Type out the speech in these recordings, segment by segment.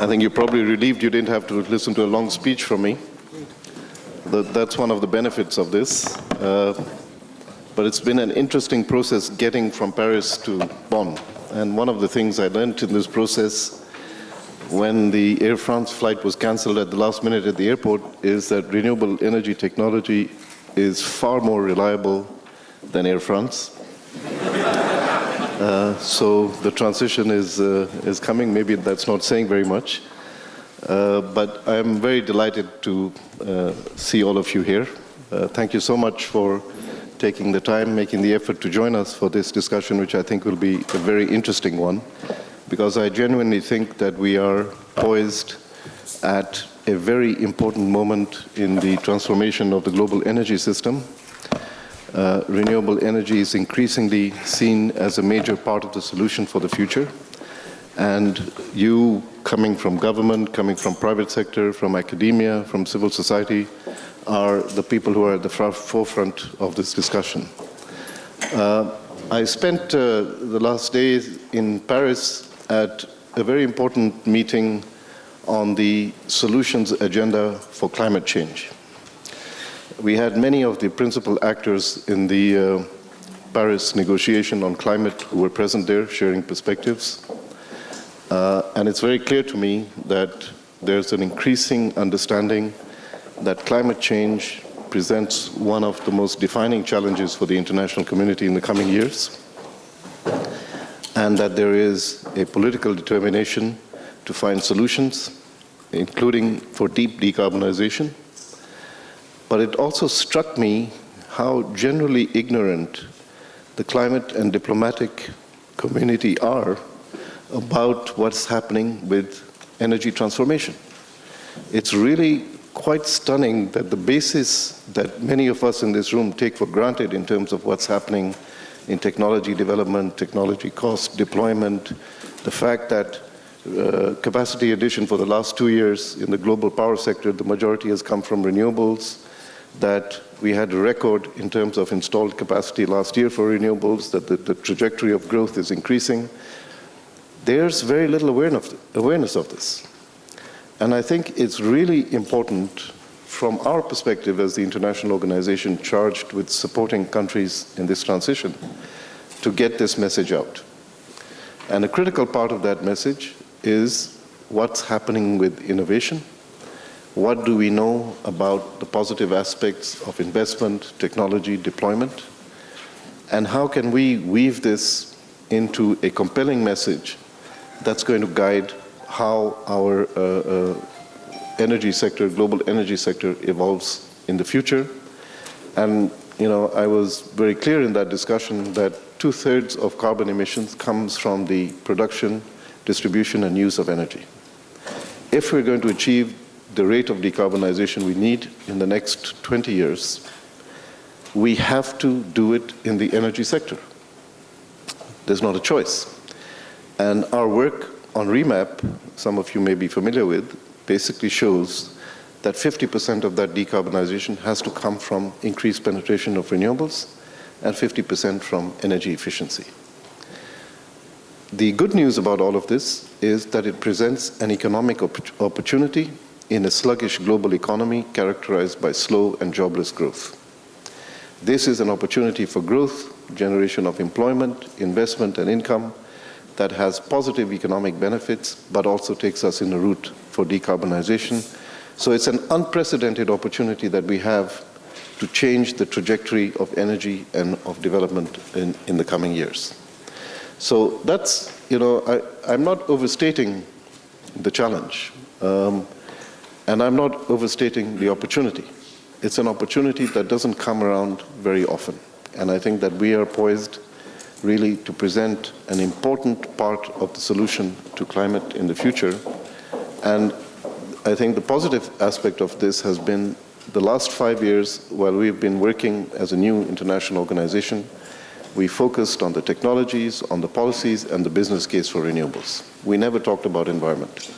I think you're probably relieved you didn't have to listen to a long speech from me. That's one of the benefits of this. But it's been an interesting process getting from Paris to Bonn. And one of the things I learned in this process when the Air France flight was cancelled at the last minute at the airport is that renewable energy technology is far more reliable than Air France. So the transition is coming. Maybe that's not saying very much. But I'm very delighted to see all of you here. Thank you so much for taking the time, making the effort to join us for this discussion, which I think will be a very interesting one, because I genuinely think that we are poised at a very important moment in the transformation of the global energy system. Renewable energy is increasingly seen as a major part of the solution for the future. And you, coming from government, coming from private sector, from academia, from civil society, are the people who are at the forefront of this discussion. I spent the last days in Paris at a very important meeting on the solutions agenda for climate change. We had many of the principal actors in the Paris negotiation on climate who were present there, sharing perspectives. And it's very clear to me that there's an increasing understanding that climate change presents one of the most defining challenges for the international community in the coming years, and that there is a political determination to find solutions, including for deep decarbonization. But it also struck me how generally ignorant the climate and diplomatic community are about what's happening with energy transformation. It's really quite stunning that the basis that many of us in this room take for granted in terms of what's happening in technology development, technology cost, deployment, the fact that capacity addition for the last 2 years in the global power sector, the majority has come from renewables, that we had a record in terms of installed capacity last year for renewables, that the trajectory of growth is increasing. There's very little awareness of this. And I think it's really important from our perspective as the international organization charged with supporting countries in this transition to get this message out. And a critical part of that message is what's happening with innovation. What do we know about the positive aspects of investment, technology, deployment? And how can we weave this into a compelling message that's going to guide how our energy sector, global energy sector evolves in the future. And, you know, I was very clear in that discussion that 2/3 of carbon emissions comes from the production, distribution, and use of energy. If we're going to achieve the rate of decarbonization we need in the next 20 years, we have to do it in the energy sector. There's not a choice. And our work on REMAP, some of you may be familiar with, basically shows that 50% of that decarbonization has to come from increased penetration of renewables and 50% from energy efficiency. The good news about all of this is that it presents an economic opportunity in a sluggish global economy characterized by slow and jobless growth. This is an opportunity for growth, generation of employment, investment, and income that has positive economic benefits, but also takes us in a route for decarbonization. So it's an unprecedented opportunity that we have to change the trajectory of energy and of development in the coming years. So that's, you know, I'm not overstating the challenge, and I'm not overstating the opportunity. It's an opportunity that doesn't come around very often. And I think that we are poised really to present an important part of the solution to climate in the future. And I think the positive aspect of this has been the last 5 years, while we've been working as a new international organization, we focused on the technologies, on the policies, and the business case for renewables. We never talked about environment.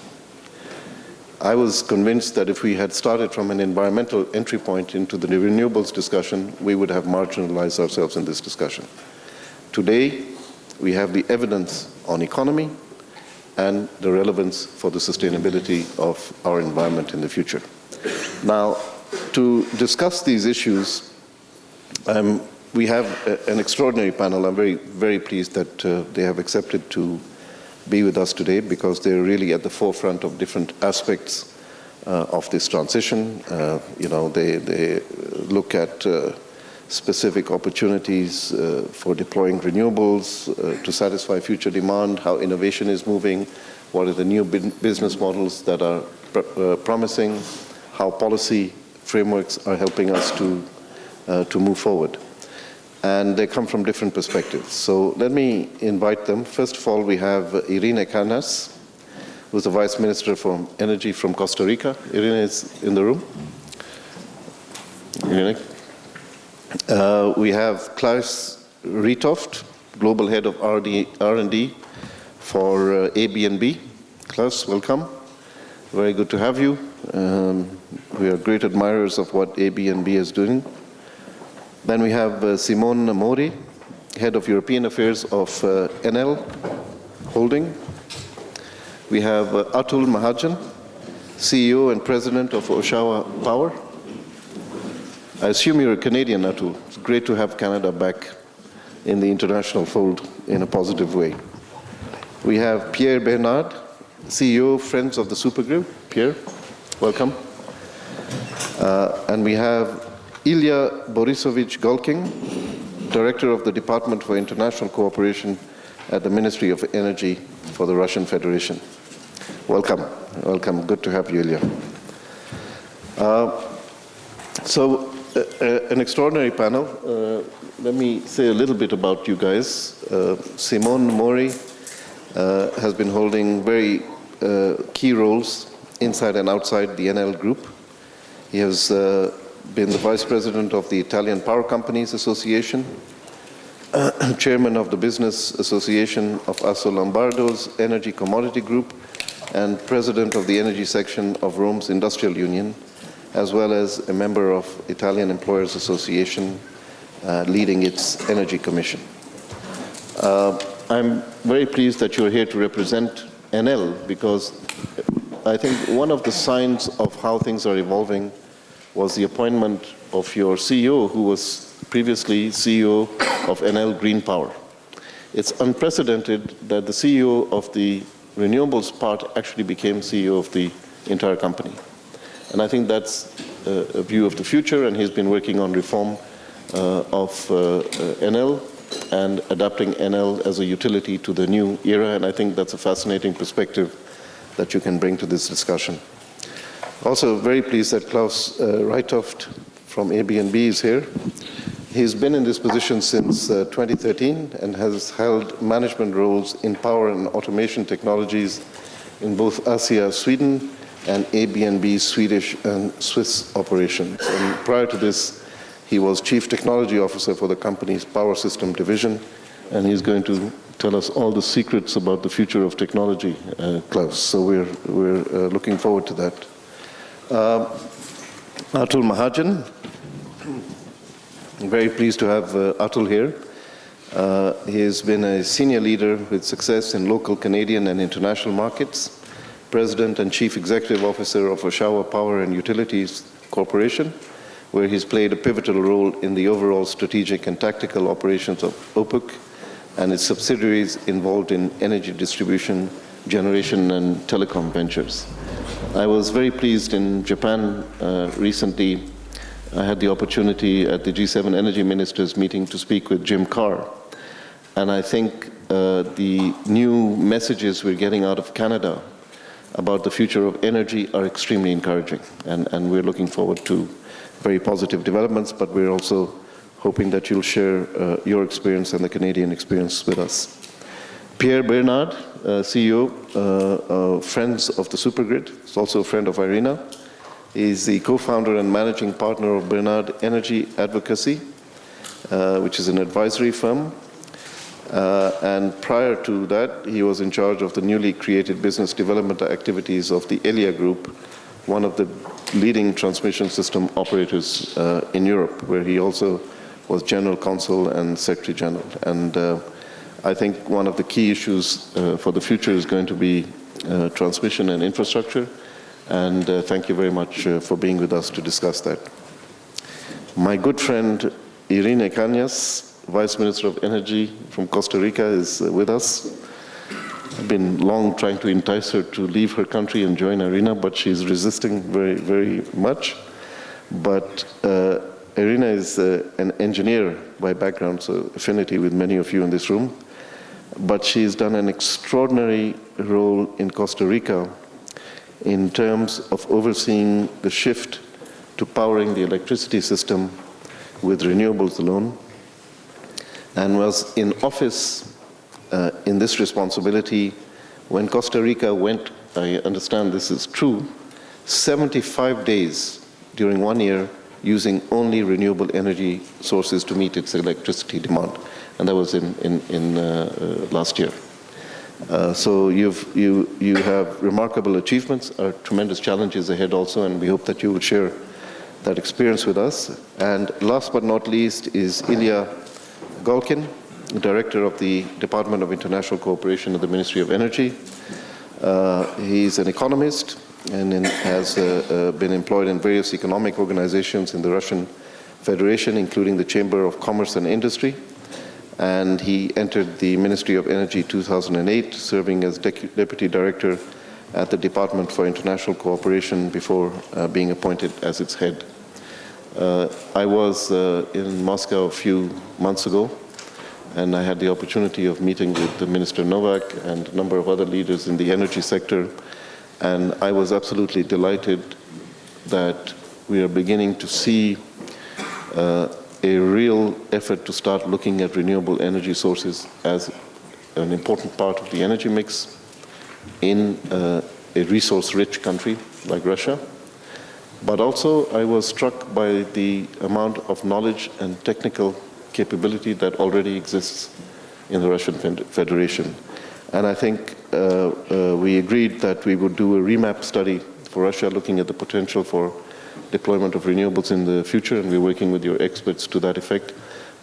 I was convinced that if we had started from an environmental entry point into the renewables discussion, we would have marginalized ourselves in this discussion. Today, we have the evidence on economy, and the relevance for the sustainability of our environment in the future. Now, to discuss these issues, we have an extraordinary panel. I'm very, very pleased that they have accepted to be with us today, because they're really at the forefront of different aspects of this transition. They look at specific opportunities for deploying renewables to satisfy future demand, how innovation is moving, what are the new business models that are promising, how policy frameworks are helping us to move forward. And they come from different perspectives. So let me invite them. First of all, we have IRENA Canas, who's the Vice Minister for Energy from Costa Rica. IRENA is in the room. IRENA. We have Claes Rytoft, Global Head of R&D for ABNB. Claes, welcome. Very good to have you. We are great admirers of what ABNB is doing. Then we have Simone Mori, Head of European Affairs of Enel Holding. We have Atul Mahajan, CEO and President of Oshawa Power. I assume you're a Canadian, Atul. It's great to have Canada back in the international fold in a positive way. We have Pierre Bernard, CEO, Friends of the Supergrid. Pierre, welcome. And we have Ilya Borisovich Golkin, Director of the Department for International Cooperation at the Ministry of Energy for the Russian Federation. Welcome. Welcome. Good to have you, Ilya. An extraordinary panel. Let me say a little bit about you guys. Simone Mori has been holding very key roles inside and outside the Enel Group. He has been the Vice President of the Italian Power Companies Association, Chairman of the Business Association of Asso Lombardo's Energy Commodity Group, and President of the Energy Section of Rome's Industrial Union, as well as a member of Italian Employers Association, leading its Energy Commission. I'm very pleased that you're here to represent Enel, because I think one of the signs of how things are evolving was the appointment of your CEO, who was previously CEO of Enel Green Power. It's unprecedented that the CEO of the renewables part actually became CEO of the entire company. And I think that's a view of the future, and he's been working on reform of Enel and adapting Enel as a utility to the new era, and I think that's a fascinating perspective that you can bring to this discussion. Also very pleased that Claes Rytoft from ABNB is here. He's been in this position since 2013 and has held management roles in power and automation technologies in both ASEA Sweden and ABNB's Swedish and Swiss operations. And prior to this, he was Chief Technology Officer for the company's Power System Division, and he's going to tell us all the secrets about the future of technology, Claes. So we're looking forward to that. Atul Mahajan. I'm very pleased to have Atul here. He has been a senior leader with success in local Canadian and international markets, President and Chief Executive Officer of Oshawa Power and Utilities Corporation, where he's played a pivotal role in the overall strategic and tactical operations of OPUC and its subsidiaries involved in energy distribution, generation, and telecom ventures. I was very pleased in Japan recently. I had the opportunity at the G7 Energy Ministers meeting to speak with Jim Carr. And I think the new messages we're getting out of Canada about the future of energy are extremely encouraging. And we're looking forward to very positive developments, but we're also hoping that you'll share your experience and the Canadian experience with us. Pierre Bernard, CEO, Friends of the Supergrid, is also a friend of IRENA. He's the co-founder and managing partner of Bernard Energy Advocacy, which is an advisory firm. And prior to that, he was in charge of the newly created business development activities of the Elia Group, one of the leading transmission system operators in Europe, where he also was General Counsel and Secretary General. And I think one of the key issues for the future is going to be transmission and infrastructure. And thank you very much for being with us to discuss that. My good friend Irene Cañas, Vice Minister of Energy from Costa Rica, is with us. I've been long trying to entice her to leave her country and join IRENA, but she's resisting very, very much. But Irene is an engineer by background, so affinity with many of you in this room. But she's done an extraordinary role in Costa Rica in terms of overseeing the shift to powering the electricity system with renewables alone, and was in office in this responsibility when Costa Rica went, I understand this is true, 75 days during 1 year using only renewable energy sources to meet its electricity demand. And that was in last year. So you have remarkable achievements, tremendous challenges ahead also, and we hope that you will share that experience with us. And last but not least is Ilya Golkin, Director of the Department of International Cooperation at the Ministry of Energy. He's an economist and has been employed in various economic organizations in the Russian Federation, including the Chamber of Commerce and Industry. And he entered the Ministry of Energy 2008, serving as Deputy Director at the Department for International Cooperation before being appointed as its head. I was in Moscow a few months ago, and I had the opportunity of meeting with the Minister Novak and a number of other leaders in the energy sector, and I was absolutely delighted that we are beginning to see a real effort to start looking at renewable energy sources as an important part of the energy mix in a resource-rich country like Russia. But also, I was struck by the amount of knowledge and technical capability that already exists in the Russian Federation. And I think we agreed that we would do a remap study for Russia, looking at the potential for deployment of renewables in the future, and we're working with your experts to that effect.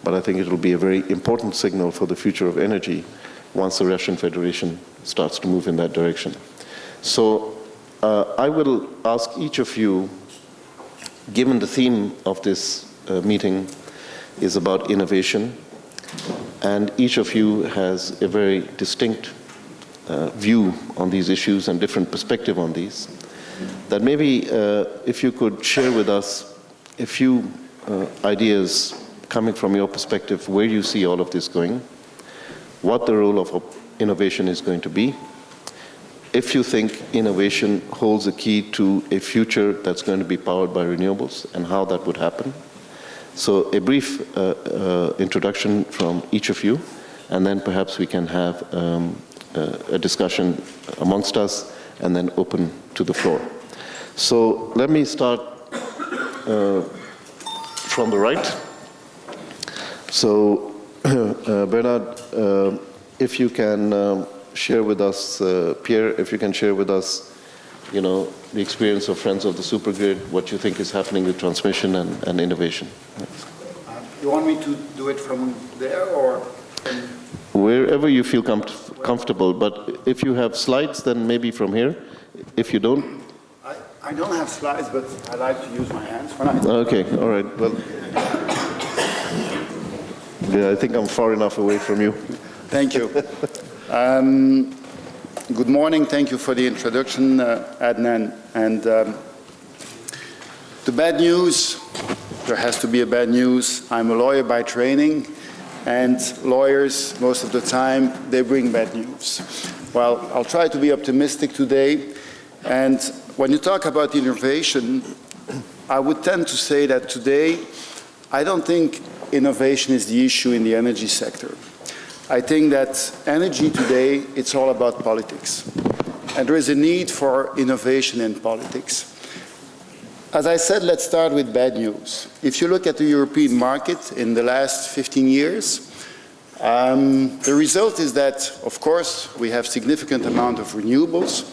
But I think it will be a very important signal for the future of energy once the Russian Federation starts to move in that direction. So I will ask each of you, given the theme of this meeting is about innovation, and each of you has a very distinct view on these issues and different perspective on these, that maybe if you could share with us a few ideas coming from your perspective, where you see all of this going, what the role of innovation is going to be, if you think innovation holds a key to a future that's going to be powered by renewables, and how that would happen. So a brief introduction from each of you, and then perhaps we can have a discussion amongst us, and then open to the floor. So let me start from the right. So Bernard, if you can share with us, Pierre, if you can share with us, the experience of Friends of the Supergrid, what you think is happening with transmission and innovation. You want me to do it from there, or? Wherever you feel comfortable, but if you have slides, then maybe from here. If you don't? I don't have slides, but I like to use my hands when I do. Okay, all right. Well, yeah, I think I'm far enough away from you. Thank you. Good morning. Thank you for the introduction, Adnan. And the bad news, there has to be a bad news. I'm a lawyer by training, and lawyers, most of the time, they bring bad news. Well, I'll try to be optimistic today. And when you talk about innovation, I would tend to say that today, I don't think innovation is the issue in the energy sector. I think that energy today, it's all about politics. And there is a need for innovation in politics. As I said, let's start with bad news. If you look at the European market in the last 15 years, the result is that, of course, we have significant amount of renewables.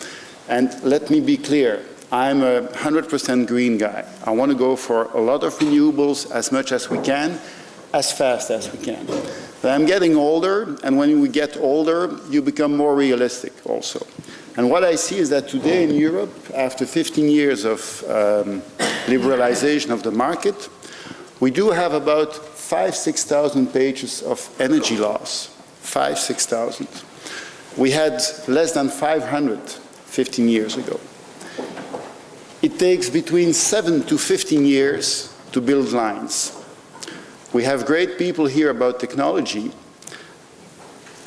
And let me be clear, I'm a 100% green guy. I want to go for a lot of renewables, as much as we can, as fast as we can. But I'm getting older, and when we get older, you become more realistic also. And what I see is that today in Europe, after 15 years of liberalization of the market, we do have about 5,000–6,000 pages of energy laws. 5,000–6,000. We had less than 500 15 years ago. It takes between 7 to 15 years to build lines. We have great people here about technology.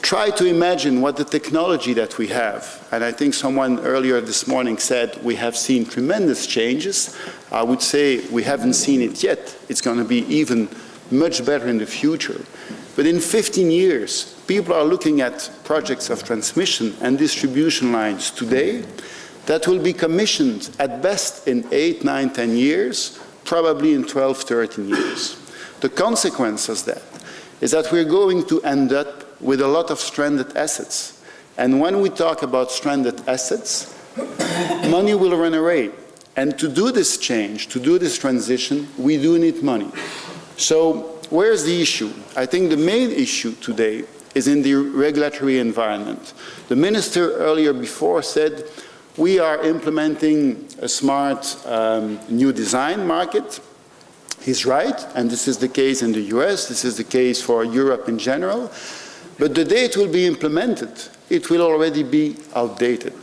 Try to imagine what the technology that we have, and I think someone earlier this morning said we have seen tremendous changes. I would say we haven't seen it yet. It's going to be even much better in the future. But in 15 years, people are looking at projects of transmission and distribution lines today that will be commissioned at best in 8, 9, 10 years, probably in 12, 13 years. The consequence of that is that we're going to end up with a lot of stranded assets. And when we talk about stranded assets, money will run away. And to do this change, to do this transition, we do need money. So where's the issue? I think the main issue today is in the regulatory environment. The minister earlier before said, we are implementing a smart new design market. He's right, and this is the case in the US, this is the case for Europe in general. But the day it will be implemented, it will already be outdated.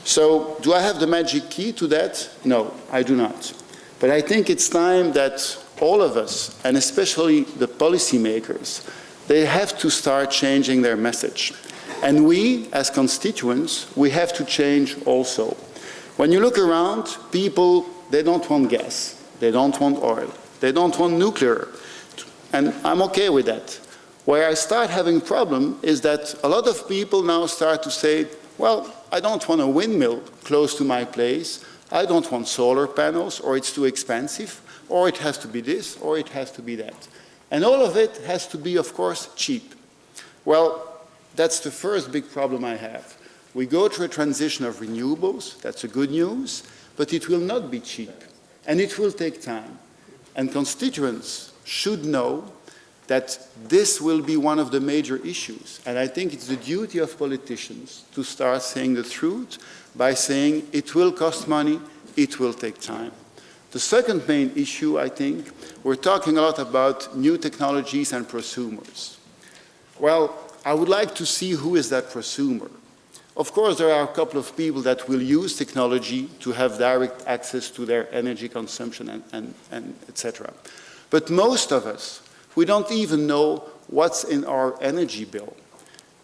So do I have the magic key to that? No, I do not. But I think it's time that all of us, and especially the policymakers, they have to start changing their message. And we, as constituents, we have to change also. When you look around, people, they don't want gas. They don't want oil. They don't want nuclear. And I'm okay with that. Where I start having a problem is that a lot of people now start to say, well, I don't want a windmill close to my place. I don't want solar panels, or it's too expensive, or it has to be this, or it has to be that. And all of it has to be, of course, cheap. Well, that's the first big problem I have. We go through a transition of renewables, that's a good news, but it will not be cheap, and it will take time. And constituents should know that this will be one of the major issues. And I think it's the duty of politicians to start saying the truth by saying it will cost money, it will take time. The second main issue, I think, we're talking a lot about new technologies and prosumers. Well, I would like to see who is that prosumer. Of course, there are a couple of people that will use technology to have direct access to their energy consumption and etc. But most of us, we don't even know what's in our energy bill.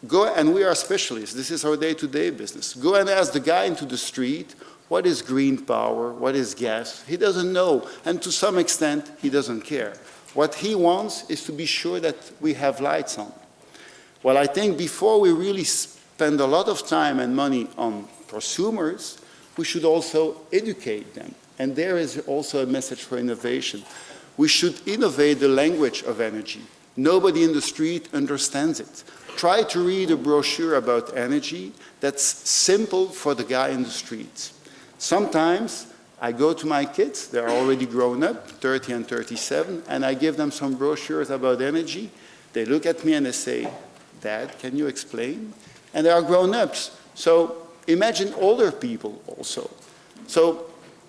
Go, and we are specialists, this is our day-to-day business. Go and ask the guy into the street, what is green power, what is gas? He doesn't know, and to some extent, he doesn't care. What he wants is to be sure that we have lights on. Well, I think before we really spend a lot of time and money on prosumers, we should also educate them. And there is also a message for innovation. We should innovate the language of energy. Nobody in the street understands it. Try to read a brochure about energy that's simple for the guy in the street. Sometimes I go to my kids, they're already grown up, 30 and 37, and I give them some brochures about energy. They look at me and they say, Dad, can you explain? And they are grown-ups. So imagine older people also. So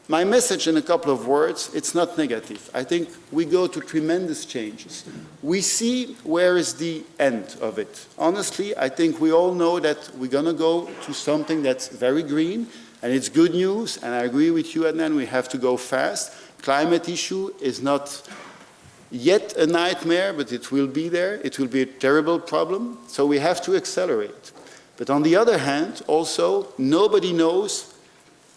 my message in a couple of words, it's not negative. I think we go to tremendous changes. We see where is the end of it. Honestly, I think we all know that we're going to go to something that's very green, and it's good news, and I agree with you, Adnan, we have to go fast. Climate issue is not yet a nightmare, but it will be there. It will be a terrible problem, so we have to accelerate. But on the other hand, also, nobody knows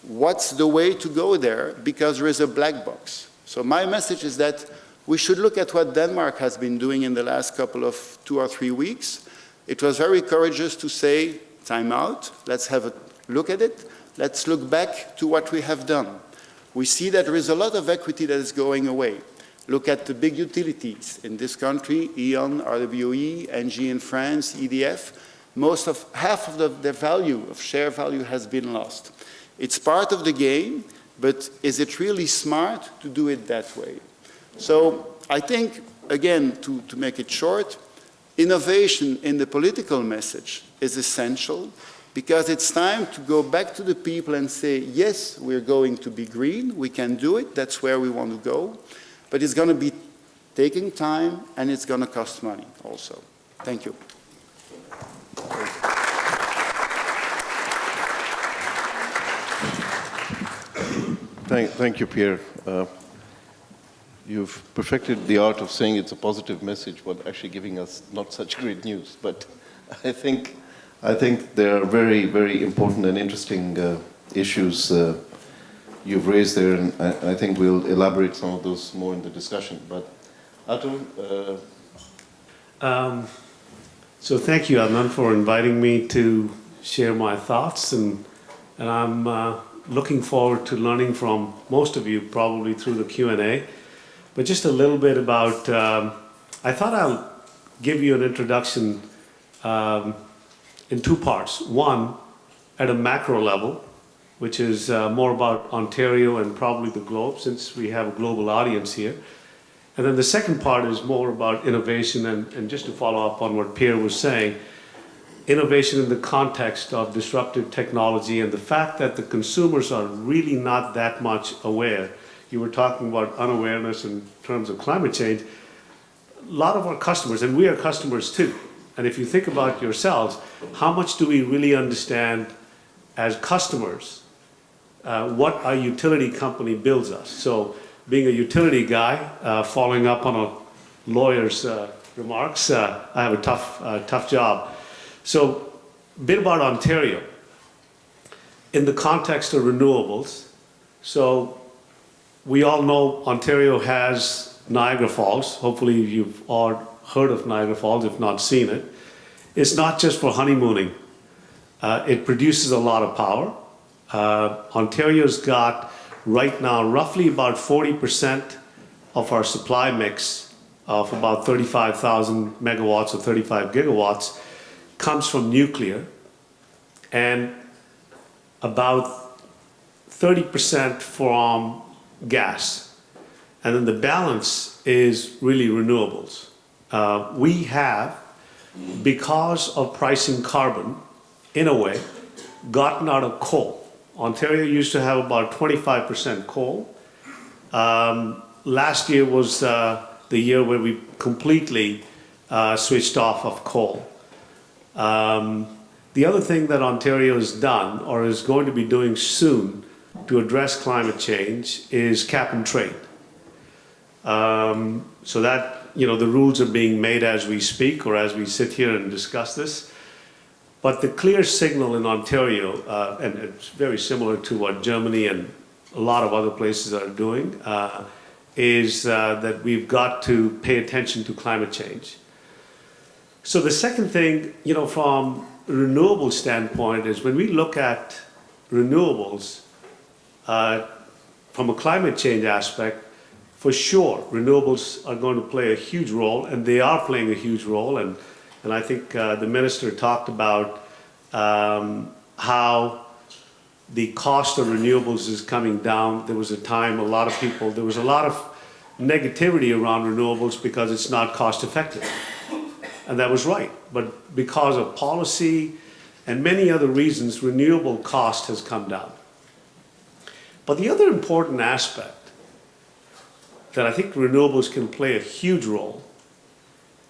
what's the way to go there because there is a black box. So my message is that we should look at what Denmark has been doing in the last couple of 2 or 3 weeks. It was very courageous to say, time out, let's have a look at it. Let's look back to what we have done. We see that there is a lot of equity that is going away. Look at the big utilities in this country, E.ON, RWE, ENGIE in France, EDF. Half of their value, of share value, has been lost. It's part of the game, but is it really smart to do it that way? So I think, again, to make it short, innovation in the political message is essential, because it's time to go back to the people and say, yes, we're going to be green, we can do it, that's where we want to go, but it's going to be taking time and it's going to cost money also. Thank you. Thank you, Pierre. You've perfected the art of saying it's a positive message, but actually giving us not such great news. But I think there are very, very important and interesting issues you've raised there, and I think we'll elaborate some of those more in the discussion. But Atul? So thank you, Adnan, for inviting me to share my thoughts, and I'm looking forward to learning from most of you, probably through the Q&A. But just a little bit about, I thought I'll give you an introduction in two parts. One, at a macro level, which is more about Ontario and probably the globe, since we have a global audience here. And then the second part is more about innovation, and just to follow up on what Pierre was saying, innovation in the context of disruptive technology and the fact that the consumers are really not that much aware. You were talking about unawareness in terms of climate change. A lot of our customers, and we are customers too, and if you think about yourselves, how much do we really understand as customers what our utility company bills us? So being a utility guy, following up on a lawyer's remarks, I have a tough job. So a bit about Ontario in the context of renewables. So we all know Ontario has Niagara Falls. Hopefully you've all heard of Niagara Falls, if not seen it. It's not just for honeymooning. It produces a lot of power. Ontario's got right now roughly about 40% of our supply mix of about 35,000 megawatts or 35 gigawatts comes from nuclear, and about 30% from gas. And then the balance is really renewables. We have, because of pricing carbon, in a way, gotten out of coal. Ontario used to have about 25% coal. Last year was the year where we completely switched off of coal. The other thing that Ontario has done, or is going to be doing soon to address climate change, is cap and trade. So that, you know, the rules are being made as we speak or as we sit here and discuss this. But the clear signal in Ontario, and it's very similar to what Germany and a lot of other places are doing, is that we've got to pay attention to climate change. So the second thing, you know, from a renewable standpoint is when we look at renewables from a climate change aspect, for sure, renewables are going to play a huge role, and they are playing a huge role. And I think the minister talked about how the cost of renewables is coming down. There was a time there was a lot of negativity around renewables because it's not cost effective. And that was right. But because of policy and many other reasons, renewable cost has come down. But the other important aspect that I think renewables can play a huge role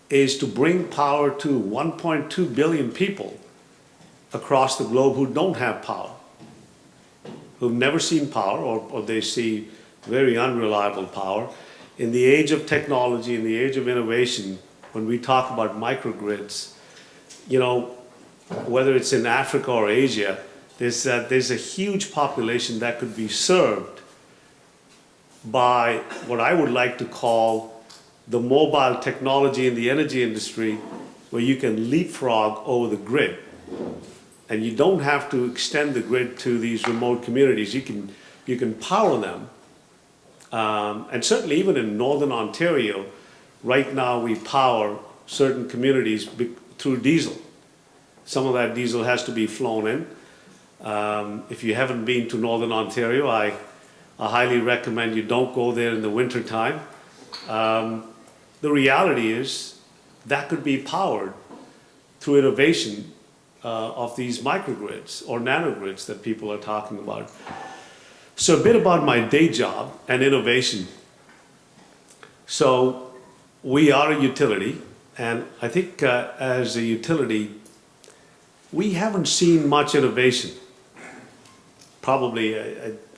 is to bring power to 1.2 billion people across the globe who don't have power, who've never seen power, or they see very unreliable power. In the age of technology, in the age of innovation, when we talk about microgrids, you know, whether it's in Africa or Asia, there's a huge population that could be served by what I would like to call the mobile technology in the energy industry, where you can leapfrog over the grid. And you don't have to extend the grid to these remote communities. You can power them. And certainly even in Northern Ontario, right now we power certain communities through diesel. Some of that diesel has to be flown in. If you haven't been to Northern Ontario, I highly recommend you don't go there in the winter time. The reality is that could be powered through innovation of these microgrids or nanogrids that people are talking about. So a bit about my day job and innovation. So we are a utility, and I think as a utility, we haven't seen much innovation. Probably,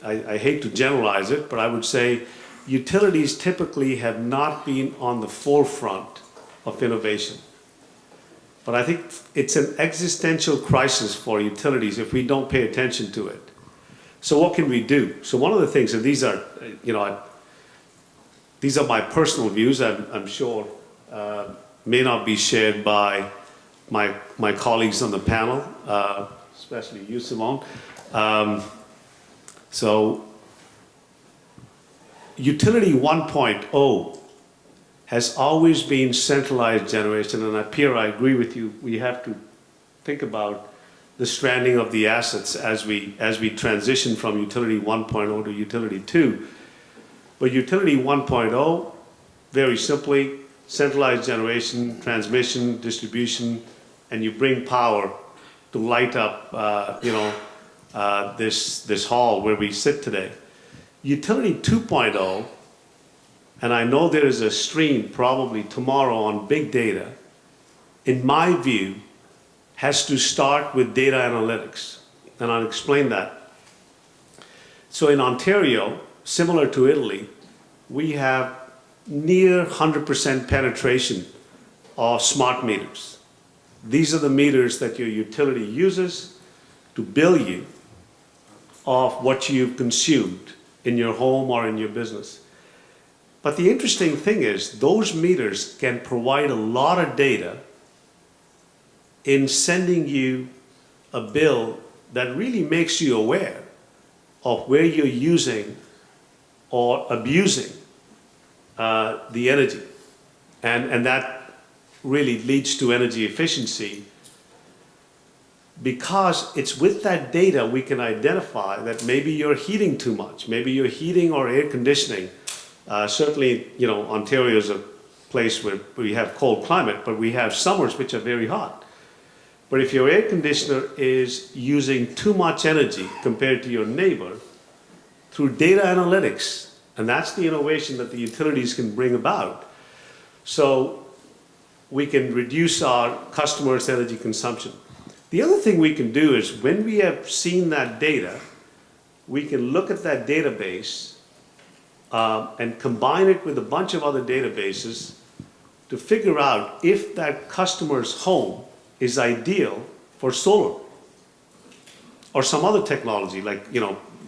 I hate to generalize it, but I would say utilities typically have not been on the forefront of innovation. But I think it's an existential crisis for utilities if we don't pay attention to it. So what can we do? So one of the things, and these are, these are my personal views, I'm sure may not be shared by my colleagues on the panel, especially you, Simone. So utility 1.0 has always been centralized generation, and up here I agree with you, we have to think about the stranding of the assets as we transition from utility 1.0 to utility 2. But utility 1.0, very simply, centralized generation, transmission, distribution, and you bring power to light up, this hall where we sit today. Utility 2.0, and I know there is a stream probably tomorrow on big data, in my view, has to start with data analytics, and I'll explain that. So in Ontario, similar to Italy, we have near 100% penetration of smart meters. These are the meters that your utility uses to bill you of what you've consumed in your home or in your business. But the interesting thing is those meters can provide a lot of data in sending you a bill that really makes you aware of where you're using or abusing the energy. And that really leads to energy efficiency, because it's with that data we can identify that maybe you're heating too much, maybe you're heating or air conditioning. Certainly, Ontario is a place where we have cold climate, but we have summers which are very hot. But if your air conditioner is using too much energy compared to your neighbor, through data analytics, and that's the innovation that the utilities can bring about, so we can reduce our customers' energy consumption. The other thing we can do is when we have seen that data, we can look at that database and combine it with a bunch of other databases to figure out if that customer's home is ideal for solar or some other technology, like,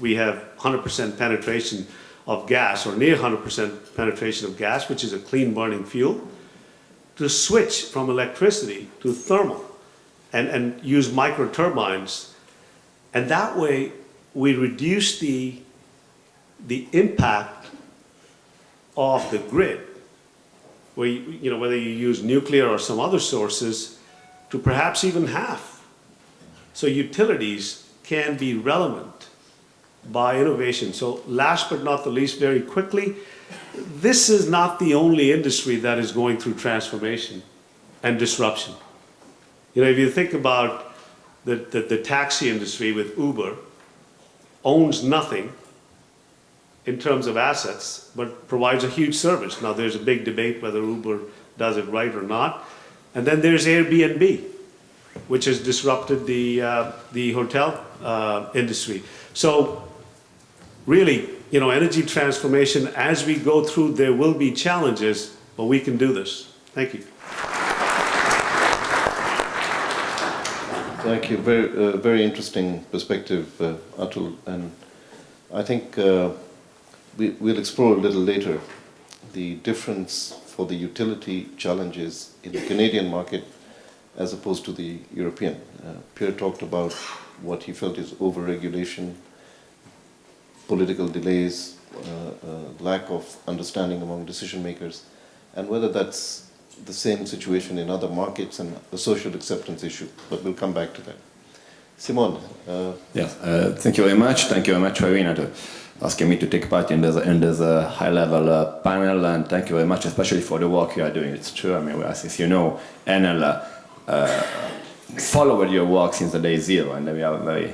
we have 100% penetration of gas, or near 100% penetration of gas, which is a clean burning fuel, to switch from electricity to thermal and use micro turbines. And that way we reduce the impact of the grid, where whether you use nuclear or some other sources, to perhaps even half. So utilities can be relevant by innovation. So last but not the least, very quickly, this is not the only industry that is going through transformation and disruption. If you think about the taxi industry with Uber, owns nothing in terms of assets, but provides a huge service. Now there's a big debate whether Uber does it right or not. And then there's Airbnb, which has disrupted the hotel industry. So really, energy transformation, as we go through, there will be challenges, but we can do this. Thank you. Thank you. Very interesting perspective, Atul. And I think we'll explore a little later the difference for the utility challenges in the Canadian market as opposed to the European. Pierre talked about what he felt is over-regulation, political delays, lack of understanding among decision makers, and whether that's the same situation in other markets and the social acceptance issue, but we'll come back to that. Simone. Yes, thank you very much. Thank you very much, IRENA, to asking me to take part in this high-level panel, and thank you very much, especially for the work you are doing. It's true. I mean, as you know, Enel followed your work since the day zero, and we are very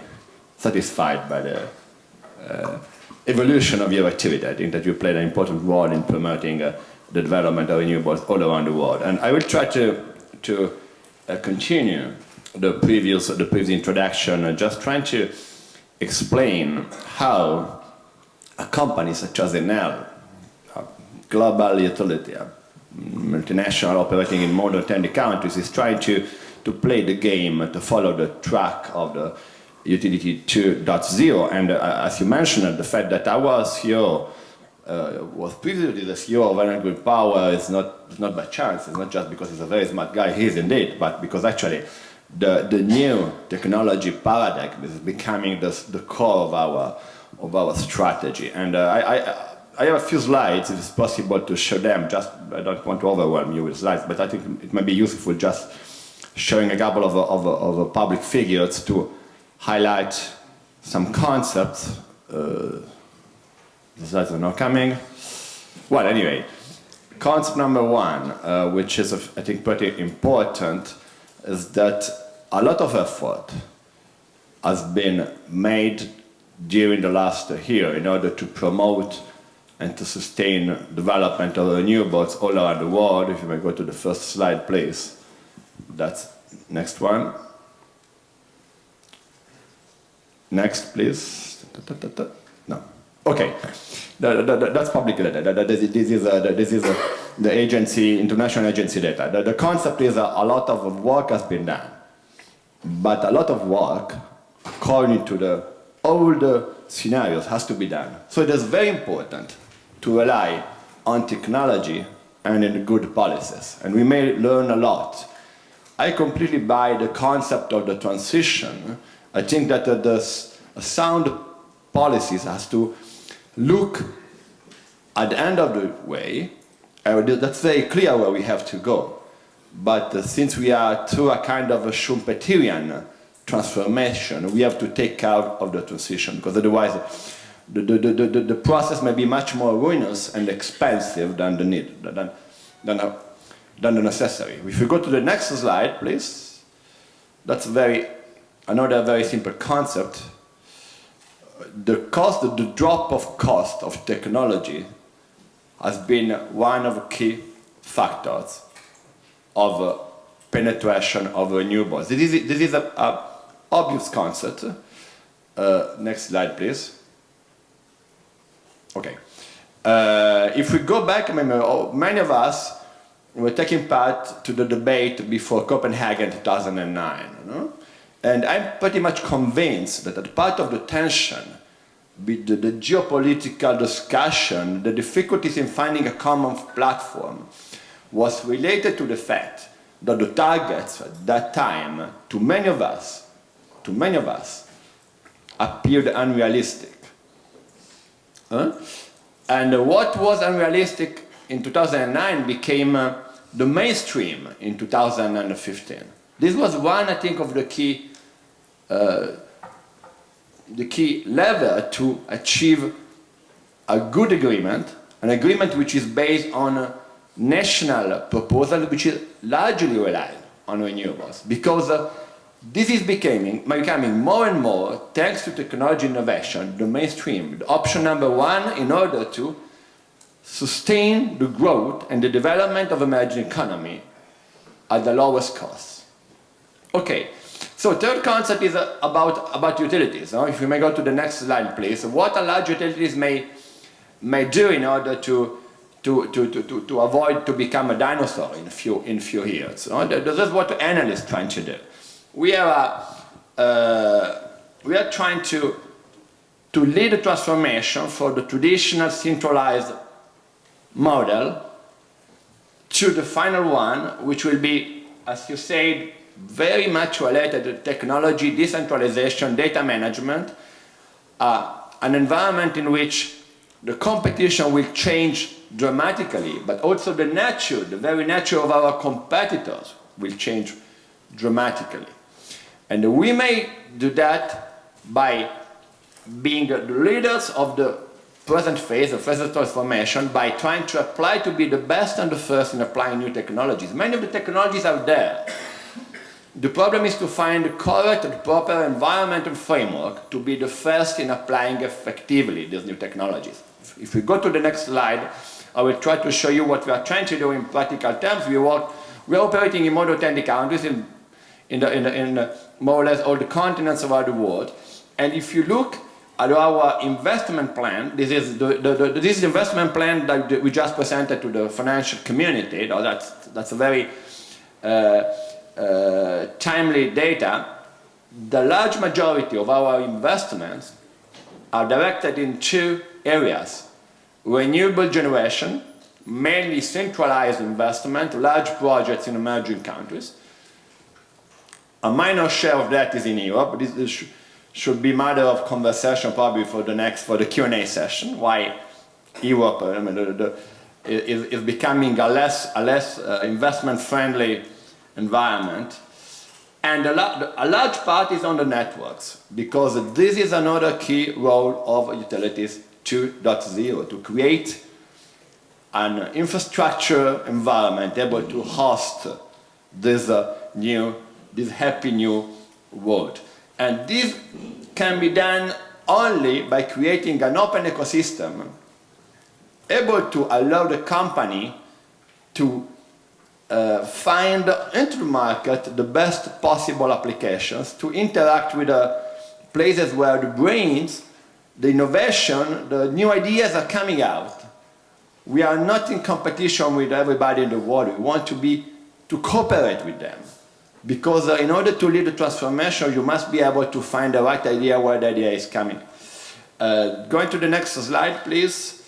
satisfied by the evolution of your activity. I think that you played an important role in promoting the development of renewables all around the world. And I will try to continue the previous introduction, just trying to explain how a company such as Enel, a global utility, a multinational operating in more than 10 countries, is trying to play the game, to follow the track of the utility 2.0. And as you mentioned, the fact that our CEO was previously the CEO of Renewable Power is not by chance. It's not just because he's a very smart guy. He is indeed, but because actually the new technology paradigm is becoming the core of our strategy. And I have a few slides, if it's possible, to show them. Just I don't want to overwhelm you with slides, but I think it might be useful just showing a couple of public figures to highlight some concepts. The slides are not coming. Well, anyway, concept number one, which is, I think, pretty important, is that a lot of effort has been made during the last year in order to promote and to sustain development of renewables all around the world. If you may go to the first slide, please. That's next one. Next, please. No. Okay. That's public data. This is the agency, international agency data. The concept is a lot of work has been done, but a lot of work, according to the older scenarios, has to be done. So it is very important to rely on technology and in good policies, and we may learn a lot. I completely buy the concept of the transition. I think that the sound policies has to look at the end of the way. That's very clear where we have to go. But since we are through a kind of a Schumpeterian transformation, we have to take care of the transition, because otherwise the process may be much more ruinous and expensive than the need, than the necessary. If we go to the next slide, please. That's another very simple concept. The drop of cost of technology has been one of the key factors of penetration of renewables. This is an obvious concept. Next slide, please. Okay. If we go back, many of us were taking part to the debate before Copenhagen 2009. And I'm pretty much convinced that part of the tension with the geopolitical discussion, the difficulties in finding a common platform, was related to the fact that the targets at that time, to many of us, appeared unrealistic. And what was unrealistic in 2009 became the mainstream in 2015. This was one, I think, of the key lever to achieve a good agreement, an agreement which is based on a national proposal which is largely relied on renewables, because this is becoming more and more, thanks to technology innovation, the mainstream, the option number one, in order to sustain the growth and the development of emerging economy at the lowest cost. Okay, so third concept is about utilities. If we may go to the next slide, please. What a large utilities may do in order to avoid to become a dinosaur in a few years. This is what Enel is trying to do. We are trying to lead a transformation for the traditional centralized model to the final one, which will be, as you said, very much related to technology, decentralization, data management, an environment in which the competition will change dramatically, but also the very nature of our competitors will change dramatically. And we may do that by being the leaders of the present phase, the present transformation, by trying to apply to be the best and the first in applying new technologies. Many of the technologies are there. The problem is to find the correct and proper environmental framework to be the first in applying effectively these new technologies. If we go to the next slide, I will try to show you what we are trying to do in practical terms. We are operating in more than 20 countries in more or less all the continents around the world. And if you look at our investment plan, this is the investment plan that we just presented to the financial community. Now that's a very timely data. The large majority of our investments are directed in two areas: renewable generation, mainly centralized investment, large projects in emerging countries. A minor share of that is in Europe. This should be matter of conversation probably for the Q&A session. Why Europe is becoming a less investment-friendly environment. And a large part is on the networks, because this is another key role of utilities 2.0, to create an infrastructure environment able to host this happy new world. And this can be done only by creating an open ecosystem able to allow the company to find into the market the best possible applications, to interact with the places where the brains, the innovation, the new ideas are coming out. We are not in competition with everybody in the world. We want to cooperate with them. Because in order to lead the transformation, you must be able to find the right idea where the idea is coming. Going to the next slide, please.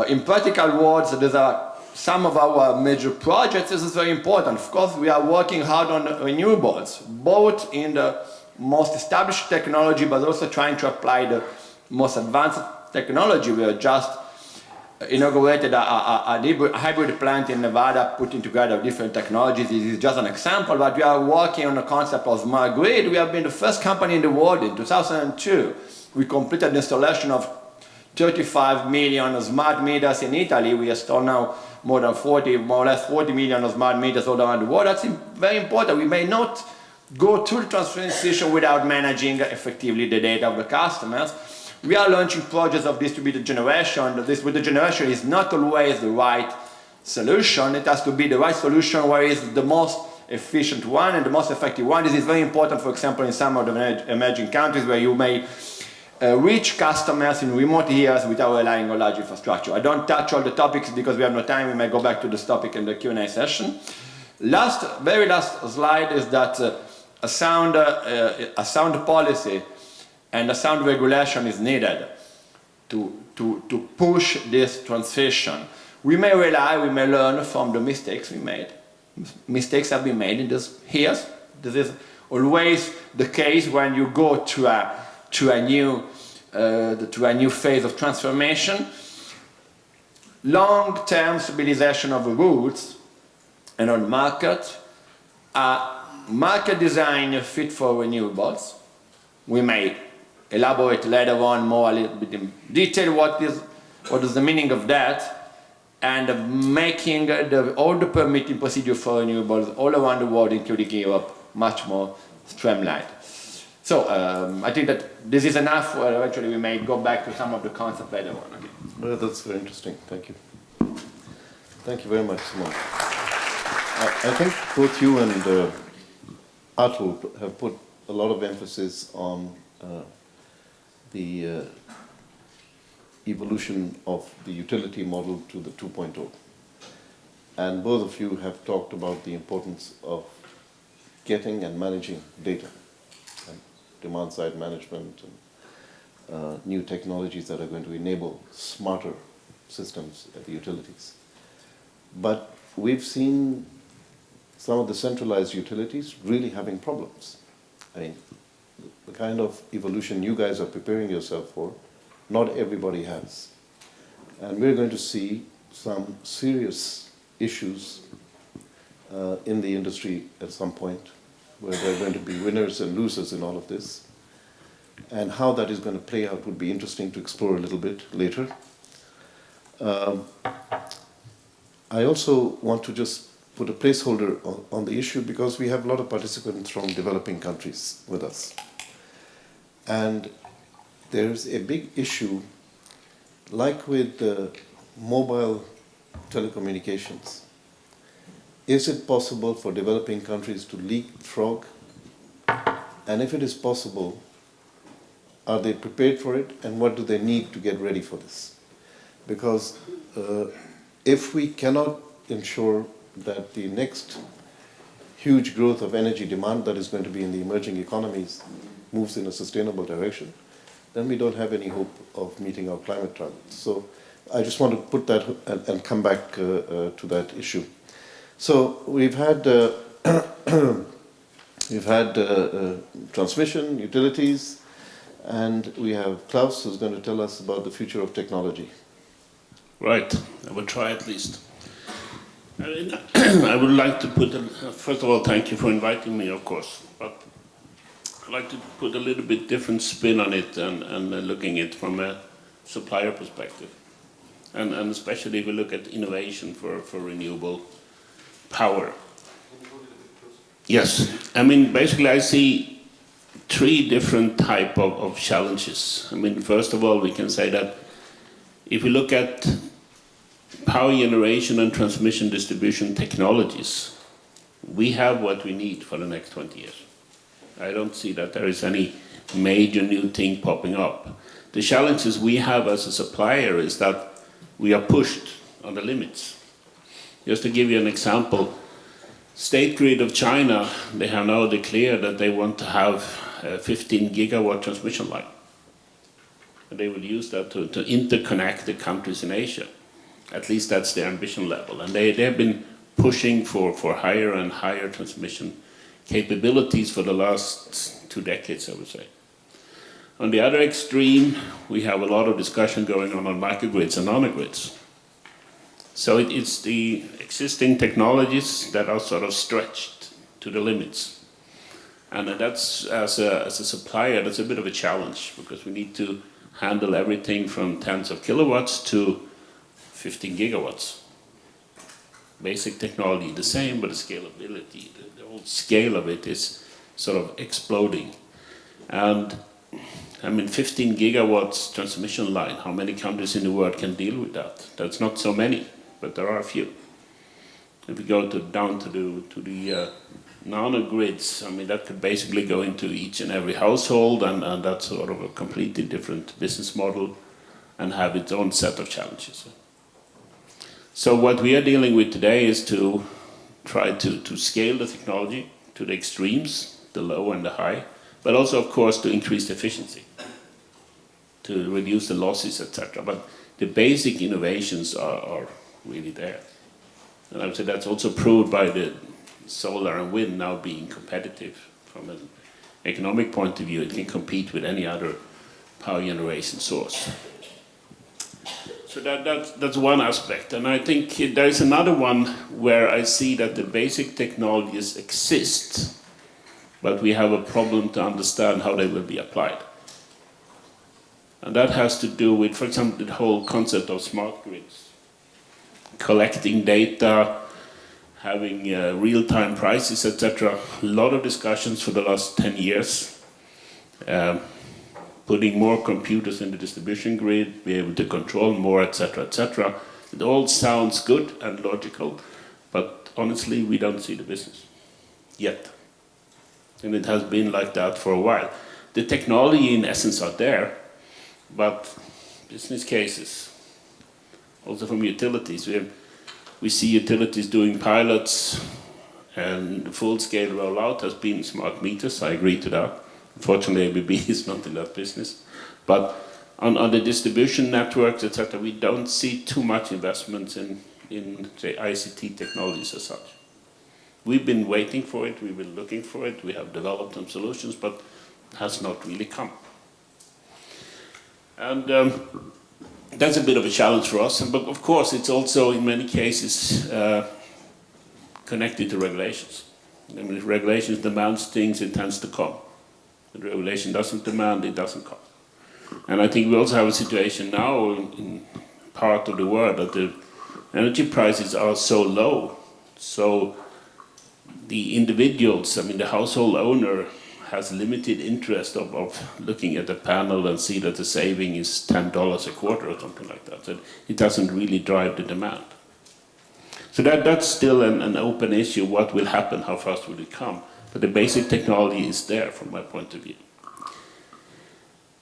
In practical words, these are some of our major projects. This is very important. Of course, we are working hard on renewables, both in the most established technology, but also trying to apply the most advanced technology. We are just inaugurated a hybrid plant in Nevada, putting together different technologies. This is just an example, but we are working on the concept of smart grid. We have been the first company in the world. In 2002, we completed the installation of 35 million smart meters in Italy. We install now more or less 40 million smart meters all around the world. That's very important. We may not go through the transition without managing effectively the data of the customers. We are launching projects of distributed generation. Distributed generation is not always the right solution. It has to be the right solution where it's the most efficient one and the most effective one. This is very important, for example, in some of the emerging countries where you may reach customers in remote areas without relying on large infrastructure. I don't touch all the topics because we have no time. We may go back to this topic in the Q&A session. Very last slide is that a sound policy and a sound regulation is needed to push this transition. We may learn from the mistakes we made. Mistakes have been made in these years. This is always the case when you go to a new phase of transformation. Long-term stabilization of the rules and on market, market design fit for renewables. We may elaborate later on more a little bit in detail what is the meaning of that, and making all the permitting procedure for renewables all around the world, including Europe, much more streamlined. So I think that this is enough. Eventually we may go back to some of the concepts later on. Okay. Well, that's very interesting. Thank you. Thank you very much, Simone. I think both you and Atul have put a lot of emphasis on the evolution of the utility model to the 2.0. And both of you have talked about the importance of getting and managing data, and demand-side management, and new technologies that are going to enable smarter systems at the utilities. But we've seen some of the centralized utilities really having problems. I mean, the kind of evolution you guys are preparing yourself for, not everybody has. And we're going to see some serious issues in the industry at some point where there are going to be winners and losers in all of this. And how that is going to play out would be interesting to explore a little bit later. I also want to just put a placeholder on the issue because we have a lot of participants from developing countries with us. And there's a big issue, like with mobile telecommunications. Is it possible for developing countries to leapfrog? And if it is possible, are they prepared for it? And what do they need to get ready for this? Because if we cannot ensure that the next huge growth of energy demand that is going to be in the emerging economies moves in a sustainable direction, then we don't have any hope of meeting our climate targets. So I just want to put that and come back to that issue. So we've had transmission, utilities, and we have Claes who's going to tell us about the future of technology. Right, I will try at least. I would like to put, first of all, thank you for inviting me, of course, but I'd like to put a little bit different spin on it and looking at it from a supplier perspective. And especially if we look at innovation for renewable power. Yes, I mean, basically I see three different type of challenges. I mean, first of all, we can say that if we look at power generation and transmission distribution technologies, we have what we need for the next 20 years. I don't see that there is any major new thing popping up. The challenges we have as a supplier is that we are pushed on the limits. Just to give you an example, State Grid of China, they have now declared that they want to have a 15 gigawatt transmission line. And they will use that to interconnect the countries in Asia. At least that's their ambition level. And they have been pushing for higher and higher transmission capabilities for the last 2 decades, I would say. On the other extreme, we have a lot of discussion going on microgrids and nanogrids. So it's the existing technologies that are sort of stretched to the limits. And that's, as a supplier, that's a bit of a challenge because we need to handle everything from tens of kilowatts to 15 gigawatts. Basic technology the same, but the scalability, the whole scale of it is sort of exploding. And I mean, 15 gigawatts transmission line, how many countries in the world can deal with that? That's not so many, but there are a few. If we go down to the nanogrids, I mean, that could basically go into each and every household, and that's sort of a completely different business model and have its own set of challenges. So what we are dealing with today is to try to scale the technology to the extremes, the low and the high, but also, of course, to increase the efficiency, to reduce the losses, etc. But the basic innovations are really there. And I would say that's also proved by the solar and wind now being competitive from an economic point of view. It can compete with any other power generation source. So that's one aspect. And I think there is another one where I see that the basic technologies exist, but we have a problem to understand how they will be applied. And that has to do with, for example, the whole concept of smart grids. Collecting data, having real-time prices, etc. A lot of discussions for the last 10 years. Putting more computers in the distribution grid, be able to control more, etc., etc. It all sounds good and logical, but honestly, we don't see the business yet. And it has been like that for a while. The technology, in essence, are there, but business cases, also from utilities, we see utilities doing pilots, and the full-scale rollout has been smart meters. I agree to that. Unfortunately, ABB is not in that business. But on the distribution networks, etc., we don't see too much investments in say, ICT technologies as such. We've been waiting for it, we've been looking for it, we have developed some solutions, but it has not really come. And that's a bit of a challenge for us, but of course it's also in many cases connected to regulations. I mean, if regulations demands things, it tends to come. If regulation doesn't demand, it doesn't come. And I think we also have a situation now in part of the world that the energy prices are so low, so the individuals, I mean the household owner, has limited interest of looking at the panel and see that the saving is $10 a quarter or something like that. So it doesn't really drive the demand. So that's still an open issue. What will happen? How fast will it come? But the basic technology is there from my point of view.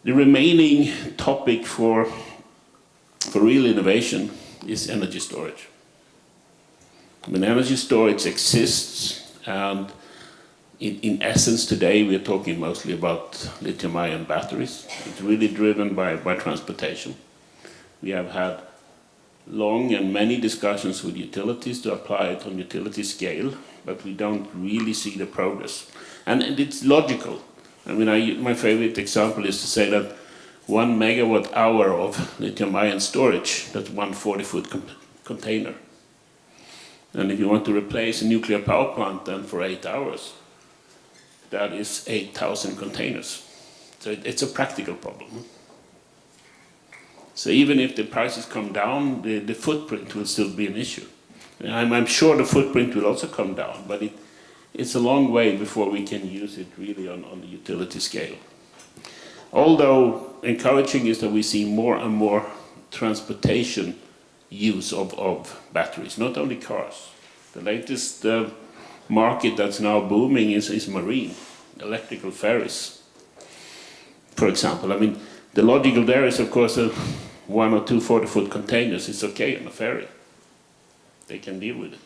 The remaining topic for real innovation is energy storage. I mean, energy storage exists, and in essence today we're talking mostly about lithium-ion batteries. It's really driven by transportation. We have had long and many discussions with utilities to apply it on utility scale, but we don't really see the progress. And it's logical. I mean, my favorite example is to say that 1 megawatt hour of lithium-ion storage, that's one 40-foot container. And if you want to replace a nuclear power plant then for 8 hours, that is 8,000 containers. So it's a practical problem. So even if the prices come down, the footprint will still be an issue. And I'm sure the footprint will also come down, but it's a long way before we can use it really on the utility scale. Although encouraging is that we see more and more transportation use of batteries, not only cars. The latest market that's now booming is marine, electrical ferries, for example. I mean, the logical there is, of course, 1 or 2 40-foot containers is okay on a ferry. They can deal with it.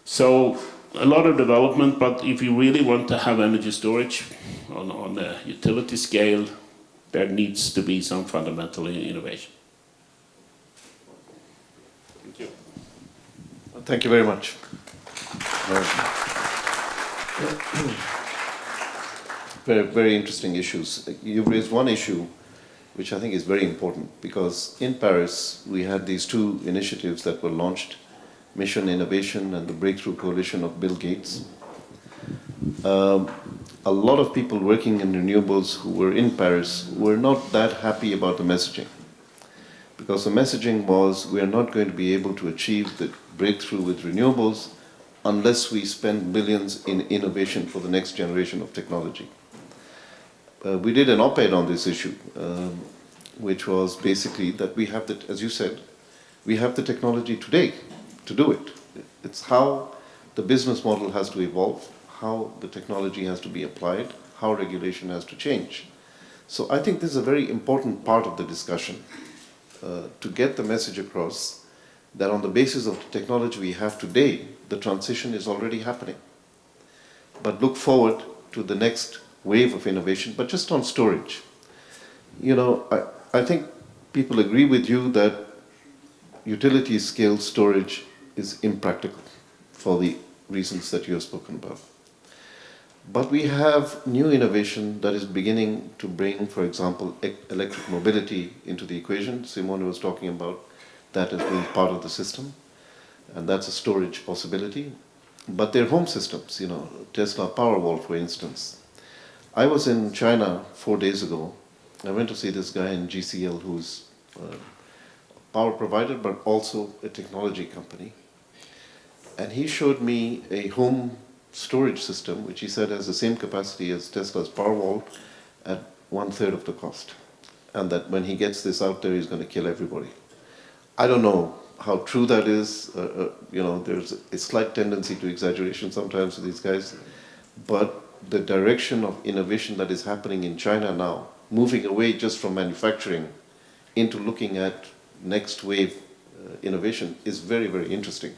So a lot of development, but if you really want to have energy storage on a utility scale, there needs to be some fundamental innovation. Thank you. Thank you very much. Very, very interesting issues. You've raised one issue which I think is very important, because in Paris we had these 2 initiatives that were launched, Mission Innovation and the Breakthrough Coalition of Bill Gates. A lot of people working in renewables who were in Paris were not that happy about the messaging, because the messaging was, we are not going to be able to achieve the breakthrough with renewables unless we spend billions in innovation for the next generation of technology. We did an op-ed on this issue, which was basically that we have, as you said, we have the technology today to do it. It's how the business model has to evolve, how the technology has to be applied, how regulation has to change. So I think this is a very important part of the discussion, to get the message across that on the basis of the technology we have today, the transition is already happening. But look forward to the next wave of innovation, but just on storage. You know, I think people agree with you that utility scale storage is impractical for the reasons that you have spoken about. But we have new innovation that is beginning to bring, for example, electric mobility into the equation. Simone was talking about that as being part of the system, and that's a storage possibility. But they're home systems, you know, Tesla Powerwall, for instance. I was in China 4 days ago. I went to see this guy in GCL who's a power provider, but also a technology company. And he showed me a home storage system, which he said has the same capacity as Tesla's Powerwall at 1/3 of the cost. And that when he gets this out there, he's going to kill everybody. I don't know how true that is. You know, there's a slight tendency to exaggeration sometimes with these guys. But the direction of innovation that is happening in China now, moving away just from manufacturing into looking at next wave innovation, is very, very interesting.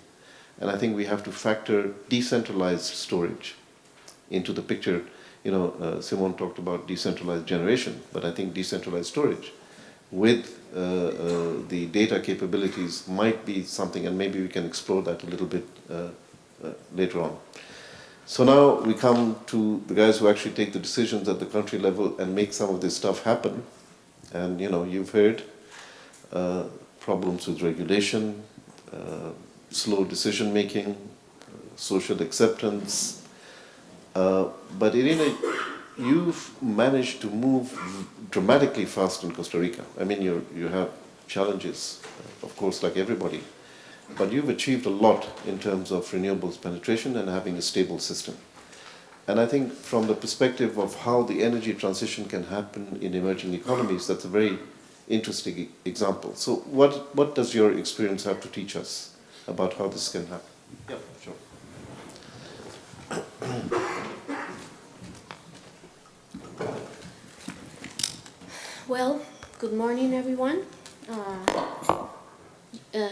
And I think we have to factor decentralized storage into the picture. You know, Simone talked about decentralized generation, but I think decentralized storage with the data capabilities might be something, and maybe we can explore that a little bit later on. So now we come to the guys who actually take the decisions at the country level and make some of this stuff happen. And you know, you've heard problems with regulation, slow decision making, social acceptance. But Irina, you've managed to move dramatically fast in Costa Rica. I mean, you have challenges, of course, like everybody, but you've achieved a lot in terms of renewables penetration and having a stable system. And I think from the perspective of how the energy transition can happen in emerging economies, that's a very interesting example. So what does your experience have to teach us about how this can happen? Yeah, sure. Well, good morning, everyone.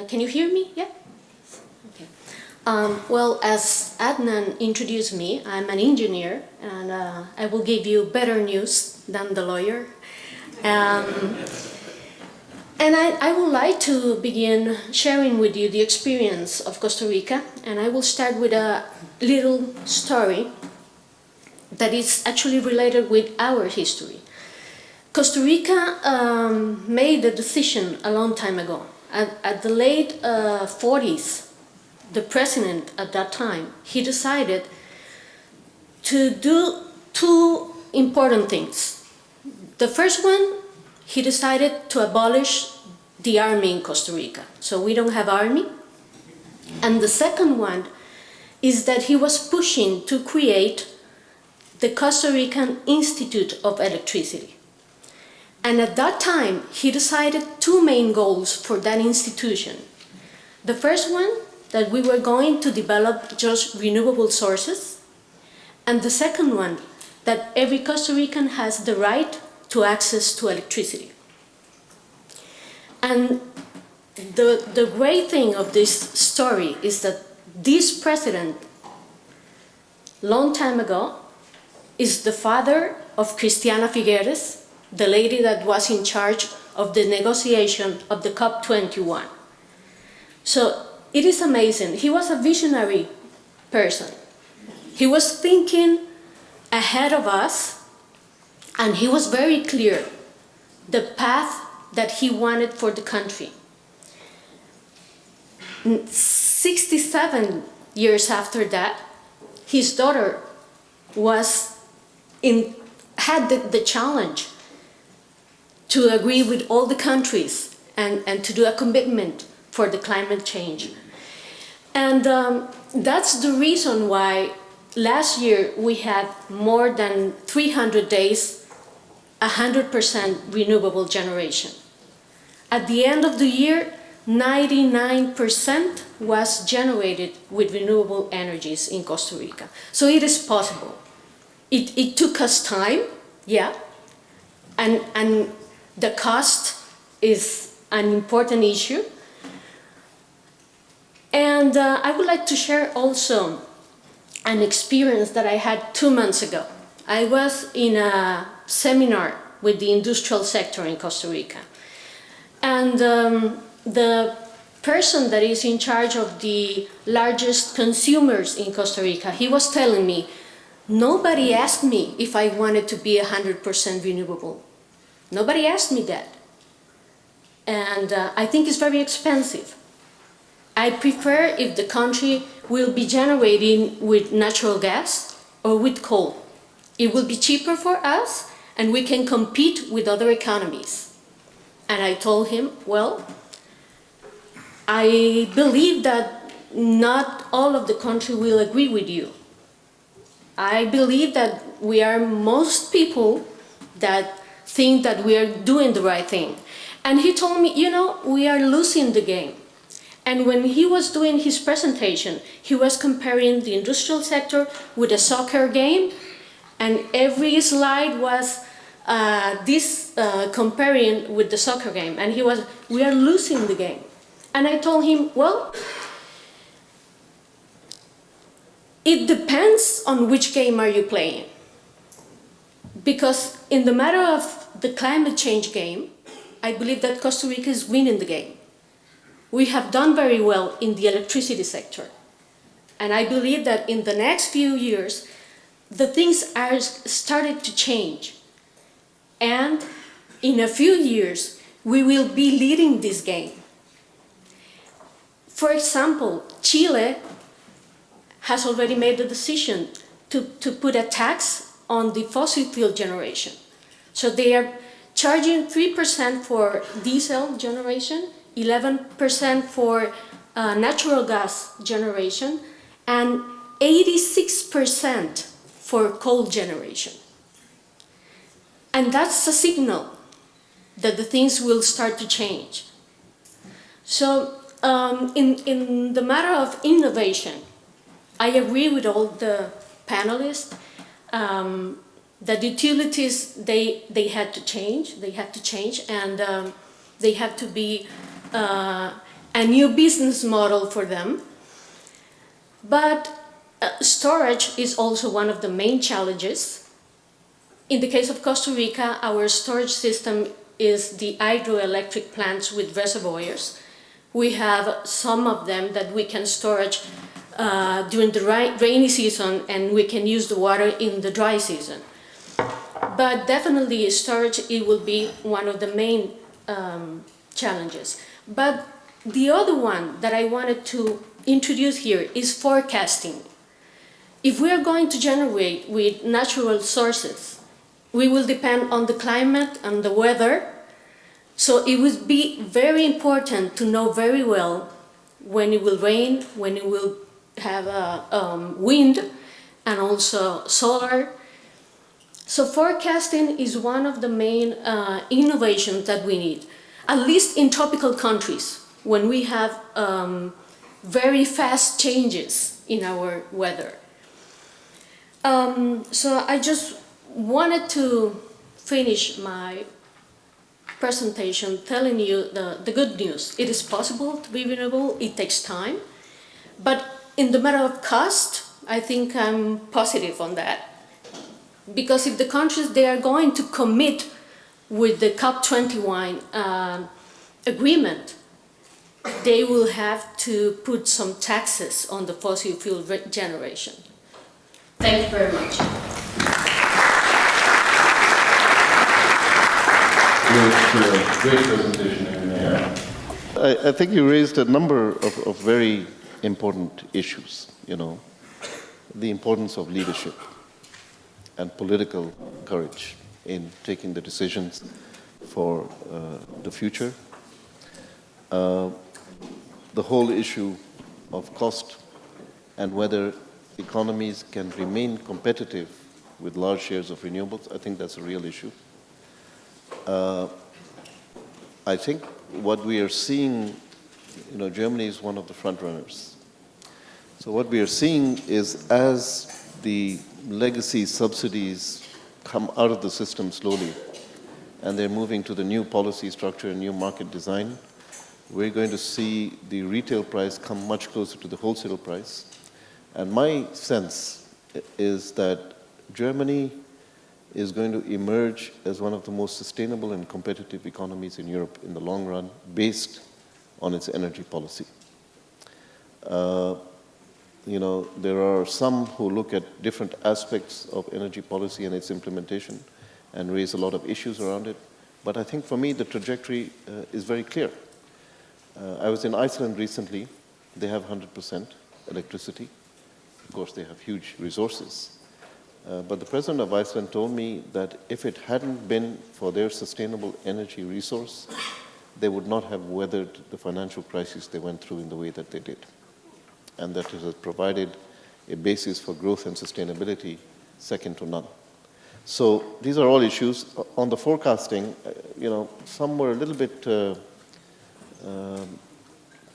Can you hear me? Yeah? Okay. Well, as Adnan introduced me, I'm an engineer, and I will give you better news than the lawyer. And I would like to begin sharing with you the experience of Costa Rica, and I will start with a little story that is actually related with our history. Costa Rica made a decision a long time ago. At the late 40s, the president at that time, he decided to do two important things. The first one, he decided to abolish the army in Costa Rica. So we don't have army. And the second one is that he was pushing to create the Costa Rican Institute of Electricity. And at that time, he decided two main goals for that institution. The first one, that we were going to develop just renewable sources. And the second one, that every Costa Rican has the right to access to electricity. And the great thing of this story is that this president, long time ago, is the father of Cristiana Figueres, the lady that was in charge of the negotiation of the COP21. So it is amazing. He was a visionary person. He was thinking ahead of us, and he was very clear the path that he wanted for the country. 67 years after that, his daughter had the challenge to agree with all the countries and to do a commitment for the climate change. And that's the reason why last year we had more than 300 days, 100% renewable generation. At the end of the year, 99% was generated with renewable energies in Costa Rica. So it is possible. It took us time, yeah, and the cost is an important issue. And I would like to share also an experience that I had 2 months ago. I was in a seminar with the industrial sector in Costa Rica. And the person that is in charge of the largest consumers in Costa Rica, he was telling me, nobody asked me if I wanted to be 100% renewable. Nobody asked me that. And I think it's very expensive. I prefer if the country will be generating with natural gas or with coal. It will be cheaper for us, and we can compete with other economies. And I told him, well, I believe that not all of the country will agree with you. I believe that we are most people that think that we are doing the right thing. And he told me, you know, we are losing the game. And when he was doing his presentation, he was comparing the industrial sector with a soccer game, and every slide was comparing with the soccer game. And we are losing the game. And I told him, well, it depends on which game are you playing. Because in the matter of the climate change game, I believe that Costa Rica is winning the game. We have done very well in the electricity sector. And I believe that in the next few years, the things are started to change. And in a few years, we will be leading this game. For example, Chile has already made the decision to put a tax on the fossil fuel generation. So they are charging 3% for diesel generation, 11% for natural gas generation, and 86% for coal generation. And that's a signal that the things will start to change. So in the matter of innovation, I agree with all the panelists that utilities, they had to change, and they have to be a new business model for them. But storage is also one of the main challenges. In the case of Costa Rica, our storage system is the hydroelectric plants with reservoirs. We have some of them that we can storage during the rainy season, and we can use the water in the dry season. But definitely storage, it will be one of the main challenges. But the other one that I wanted to introduce here is forecasting. If we are going to generate with natural sources, we will depend on the climate and the weather. So it would be very important to know very well when it will rain, when it will have wind, and also solar. So forecasting is one of the main innovations that we need, at least in tropical countries, when we have very fast changes in our weather. So I just wanted to finish my presentation telling you the good news. It is possible to be renewable, it takes time, but in the matter of cost, I think I'm positive on that. Because if the countries, they are going to commit with the COP21 agreement, they will have to put some taxes on the fossil fuel generation. Thank you very much. Great presentation, Irene. I think you raised a number of very important issues, you know, the importance of leadership and political courage in taking the decisions for the future. The whole issue of cost and whether economies can remain competitive with large shares of renewables, I think that's a real issue. I think what we are seeing, you know, Germany is one of the front runners. So what we are seeing is as the legacy subsidies come out of the system slowly and they're moving to the new policy structure and new market design, we're going to see the retail price come much closer to the wholesale price. And my sense is that Germany is going to emerge as one of the most sustainable and competitive economies in Europe in the long run, based on its energy policy. You know, there are some who look at different aspects of energy policy and its implementation and raise a lot of issues around it. But I think for me, the trajectory is very clear. I was in Iceland recently. They have 100% electricity. Of course, they have huge resources. But the president of Iceland told me that if it hadn't been for their sustainable energy resource, they would not have weathered the financial crisis they went through in the way that they did. And that it has provided a basis for growth and sustainability second to none. So these are all issues. On the forecasting, you know, some were a little bit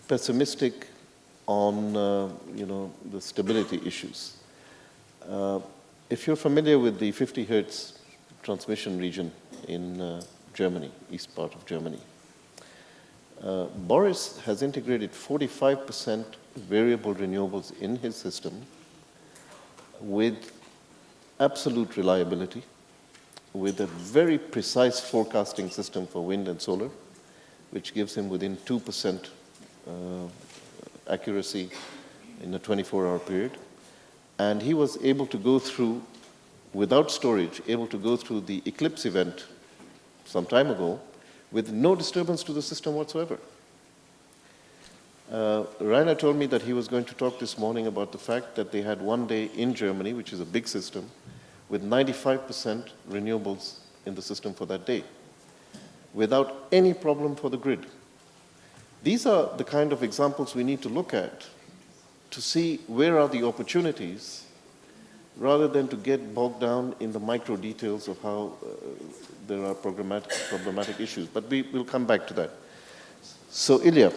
pessimistic on, you know, the stability issues. If you're familiar with the 50 hertz transmission region in Germany, east part of Germany, Boris has integrated 45% variable renewables in his system with absolute reliability, with a very precise forecasting system for wind and solar, which gives him within 2% accuracy in a 24-hour period. And he was able to go through, without storage, able to go through the eclipse event some time ago with no disturbance to the system whatsoever. Rainer told me that he was going to talk this morning about the fact that they had one day in Germany, which is a big system, with 95% renewables in the system for that day, without any problem for the grid. These are the kind of examples we need to look at to see where are the opportunities, rather than to get bogged down in the micro details of how there are problematic issues. But we'll come back to that. So Ilya,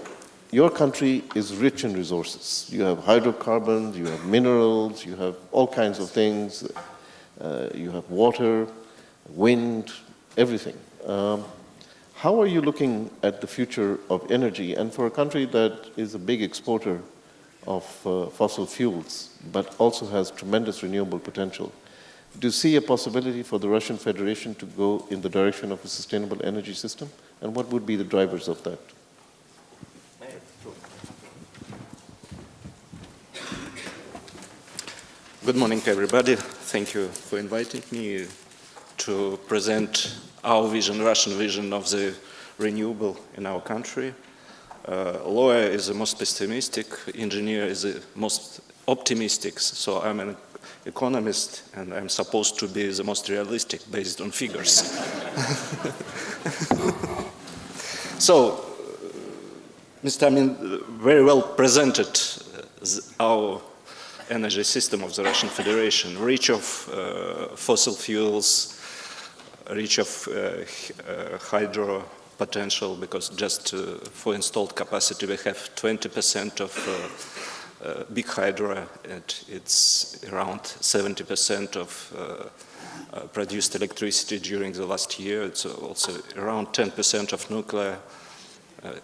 your country is rich in resources. You have hydrocarbons, you have minerals, you have all kinds of things. You have water, wind, everything. How are you looking at the future of energy? And for a country that is a big exporter of fossil fuels, but also has tremendous renewable potential, do you see a possibility for the Russian Federation to go in the direction of a sustainable energy system? And what would be the drivers of that? Good morning, everybody. Thank you for inviting me to present our vision, Russian vision of the renewable in our country. Lawyer is the most pessimistic, engineer is the most optimistic, so I'm an economist and I'm supposed to be the most realistic based on figures. So, Mr. Amin very well presented our energy system of the Russian Federation, rich of fossil fuels, rich of hydro potential, because just for installed capacity we have 20% of big hydro, and it's around 70% of produced electricity during the last year. It's also around 10% of nuclear,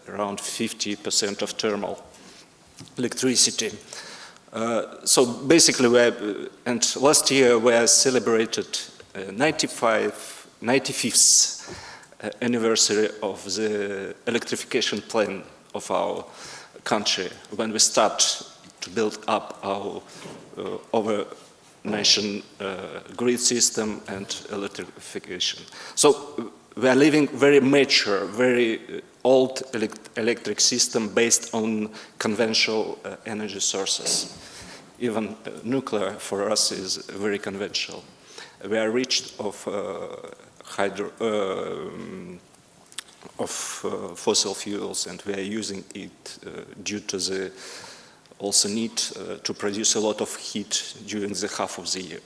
around 50% of thermal electricity. So basically, and last year we celebrated 95th anniversary of the electrification plan of our country, when we start to build up our over-nation grid system and electrification. So we are living very mature, very old electric system based on conventional energy sources. Even nuclear for us is very conventional. We are rich of fossil fuels, and we are using it due to the also need to produce a lot of heat during the half of the year.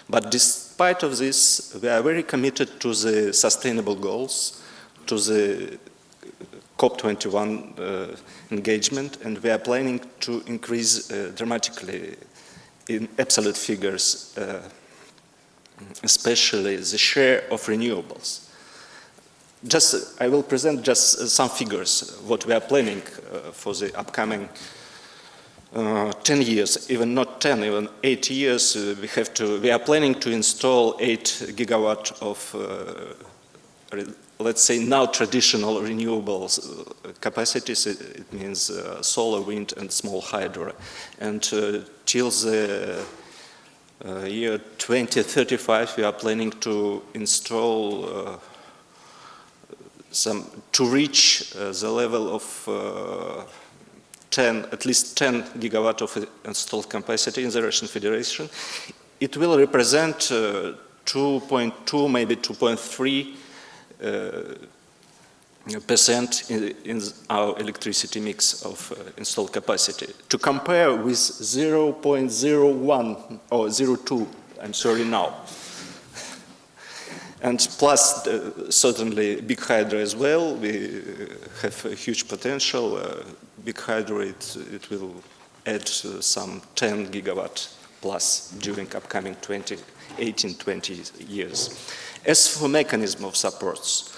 But despite of this, we are very committed to the sustainable goals, to the COP21 engagement, and we are planning to increase dramatically in absolute figures, especially the share of renewables. I will present just some figures, what we are planning for the upcoming 10 years, even not 10, even 8 years. We are planning to install 8 gigawatt of let's say now traditional renewables capacities. It means solar, wind, and small hydro. And till the year 2035, we are planning to install to reach the level of at least 10 gigawatt of installed capacity in the Russian Federation. It will represent 2.2, maybe 2.3% in our electricity mix of installed capacity, to compare with 0.01 or 0.2, I'm sorry now. And plus, certainly, big hydro as well. We have a huge potential. Big hydro, it will add some 10 gigawatt plus during upcoming 18-20 years. As for mechanism of supports,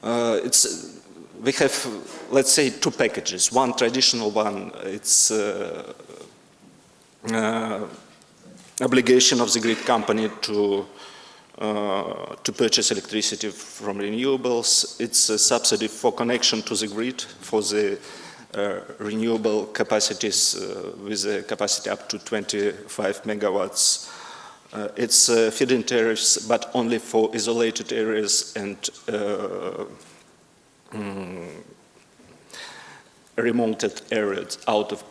we have, let's say, 2 packages. One traditional one, it's obligation of the grid company to purchase electricity from renewables. It's a subsidy for connection to the grid for the renewable capacities with a capacity up to 25 megawatts. It's feed-in tariffs, but only for isolated remoted areas out of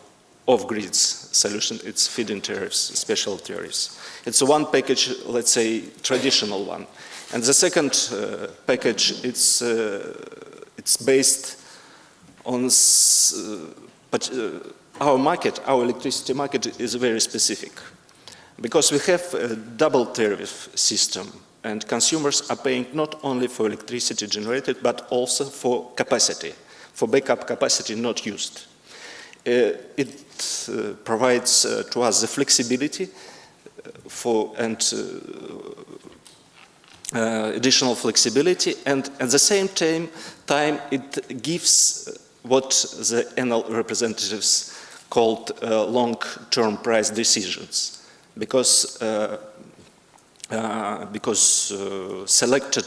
off-grids solution. It's feed-in tariffs, special tariffs. It's one package, let's say, traditional one. And the second package, it's based on, but our market, our electricity market is very specific. Because we have a double tariff system, and consumers are paying not only for electricity generated, but also for capacity, for backup capacity not used. It provides to us the flexibility additional flexibility, and at the same time it gives what the Enel representatives called long-term price decisions. Because selected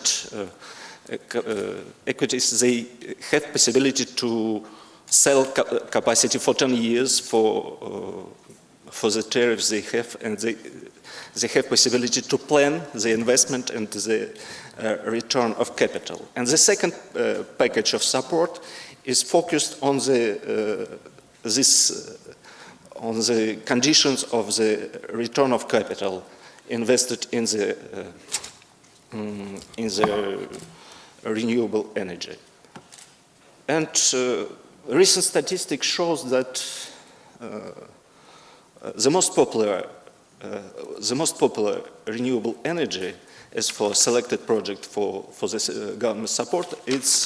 equities, they have possibility to sell capacity for 10 years for the tariffs they have, and they have possibility to plan the investment and the return of capital. And the second package of support is focused on on the conditions of the return of capital invested in the renewable energy. And recent statistics shows that the most popular renewable energy as for selected project for this government support, it's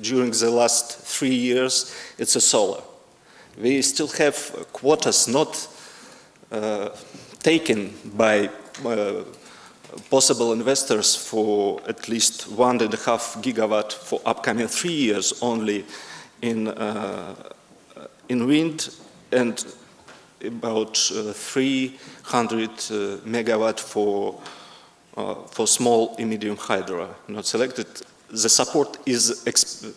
during the last 3 years, it's a solar. We still have quotas not taken by possible investors for at least 1.5 gigawatt for upcoming 3 years only in wind, and about 300 megawatt for small and medium hydro not selected. The support is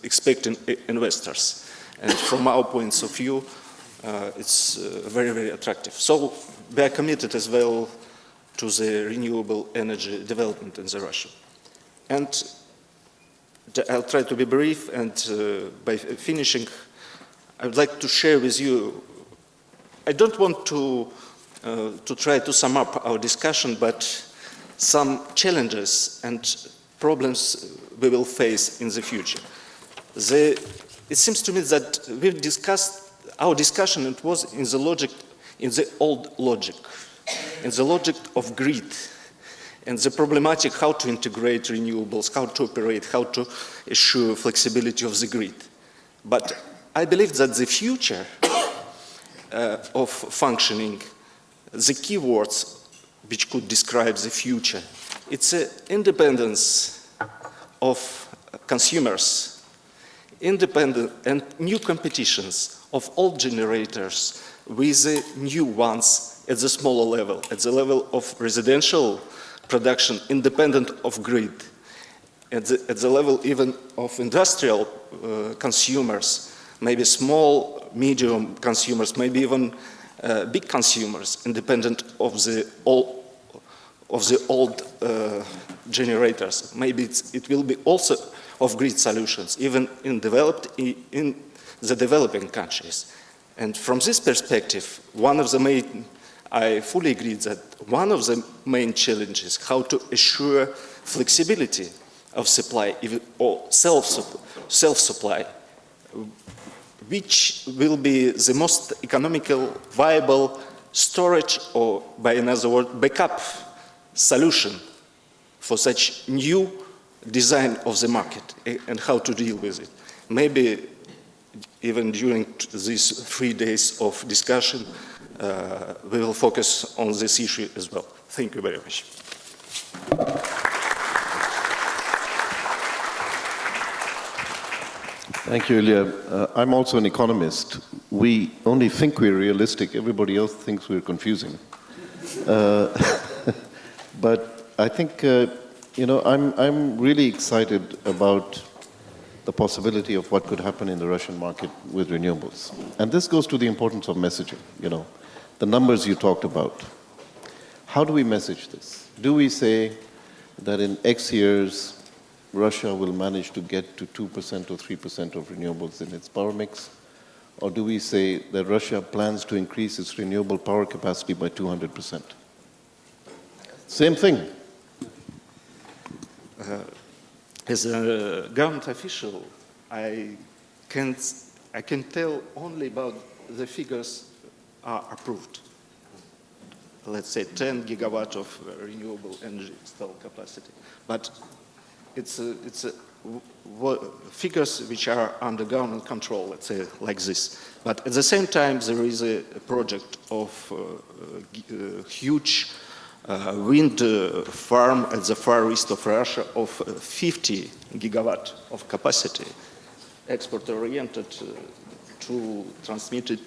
expecting investors. And from our points of view, it's very, very attractive. So we are committed as well to the renewable energy development in Russia. And I'll try to be brief, and by finishing, I would like to share with you, I don't want to try to sum up our discussion, but some challenges and problems we will face in the future. It seems to me that we've discussed our discussion, it was in the logic, in the old logic, in the logic of grid, and the problematic how to integrate renewables, how to operate, how to assure flexibility of the grid. But I believe that the future of functioning, the keywords which could describe the future, it's independence of consumers, independent and new competitions of old generators with the new ones at the smaller level, at the level of residential production, independent of grid, at the level even of industrial consumers, maybe small, medium consumers, maybe even big consumers, independent of the old generators. Maybe it will be also of grid solutions, even in the developing countries. And from this perspective, I fully agree that one of the main challenges how to assure flexibility of supply or self-supply, which will be the most economical, viable storage, or by another word, backup solution for such new design of the market and how to deal with it. Maybe even during these 3 days of discussion, we will focus on this issue as well. Thank you very much. Thank you, Ilya. I'm also an economist. We only think we're realistic. Everybody else thinks we're confusing. But I think, I'm really excited about the possibility of what could happen in the Russian market with renewables. And this goes to the importance of messaging, the numbers you talked about. How do we message this? Do we say that in X years, Russia will manage to get to 2% or 3% of renewables in its power mix? Or do we say that Russia plans to increase its renewable power capacity by 200%? Same thing. As a government official, I can tell only about the figures are approved. Let's say 10 gigawatt of renewable energy installed capacity. But it's figures which are under government control, let's say like this. But at the same time, there is a project of huge wind farm at the far east of Russia of 50 gigawatt of capacity, export-oriented to transmit it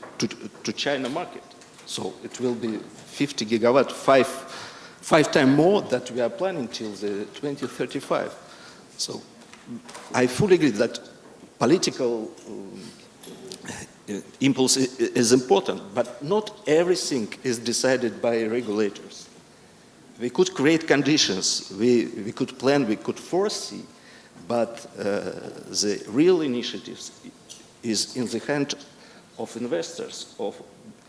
to China market. So it will be 50 gigawatt, five times more that we are planning till the 2035. So I fully agree that political impulse is important, but not everything is decided by regulators. We could create conditions, we could plan, we could foresee, but the real initiatives is in the hands of investors,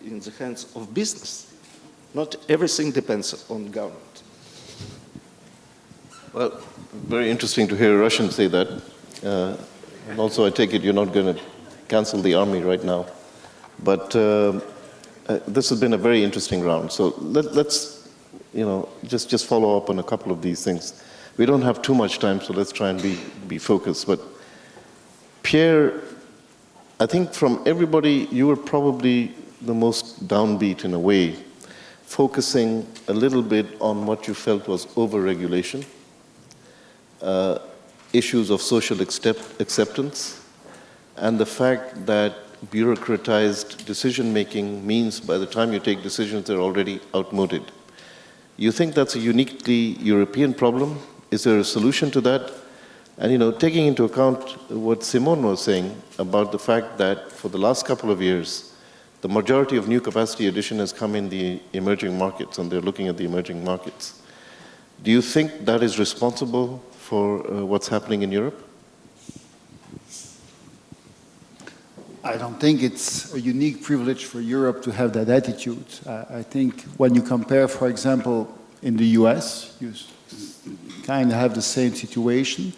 in the hands of business. Not everything depends on government. Well, very interesting to hear a Russian say that. And also, I take it you're not going to cancel the army right now. But this has been a very interesting round. So let's just follow up on a couple of these things. We don't have too much time, so let's try and be focused. But Pierre, I think from everybody, you were probably the most downbeat in a way, focusing a little bit on what you felt was over-regulation, issues of social acceptance, and the fact that bureaucratized decision-making means by the time you take decisions, they're already outmoded. You think that's a uniquely European problem? Is there a solution to that? And taking into account what Simone was saying about the fact that for the last couple of years, the majority of new capacity addition has come in the emerging markets, and they're looking at the emerging markets. Do you think that is responsible for what's happening in Europe? I don't think it's a unique privilege for Europe to have that attitude. I think when you compare, for example, in the US, you kind of have the same situation.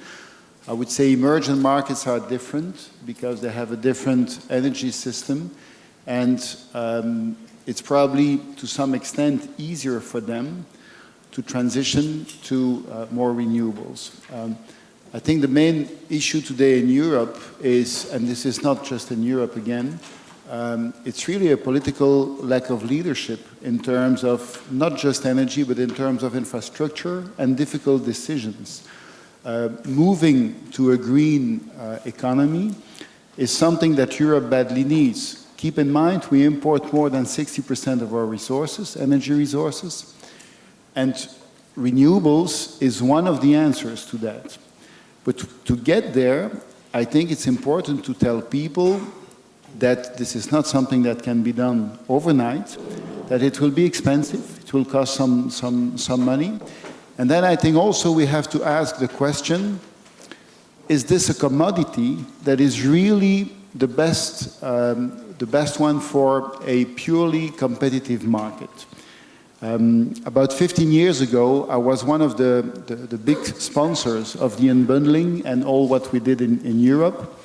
I would say emerging markets are different because they have a different energy system, and it's probably to some extent easier for them to transition to more renewables. I think the main issue today in Europe is, and this is not just in Europe again, it's really a political lack of leadership in terms of not just energy, but in terms of infrastructure and difficult decisions. Moving to a green economy is something that Europe badly needs. Keep in mind, we import more than 60% of our resources, energy resources, and renewables is one of the answers to that. But to get there, I think it's important to tell people that this is not something that can be done overnight, that it will be expensive, it will cost some money. And then I think also we have to ask the question, is this a commodity that is really the best one for a purely competitive market? About 15 years ago, I was one of the big sponsors of the unbundling and all what we did in Europe.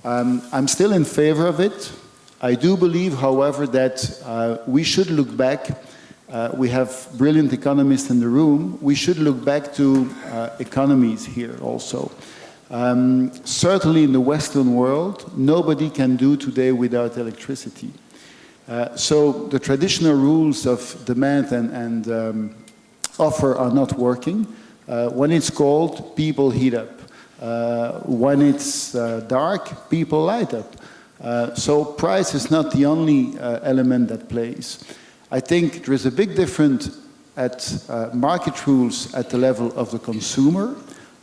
I'm still in favor of it. I do believe, however, that we should look back. We have brilliant economists in the room. We should look back to economies here also. Certainly in the Western world, nobody can do today without electricity. So the traditional rules of demand and offer are not working. When it's cold, people heat up. When it's dark, people light up. So price is not the only element that plays. I think there is a big difference at market rules at the level of the consumer,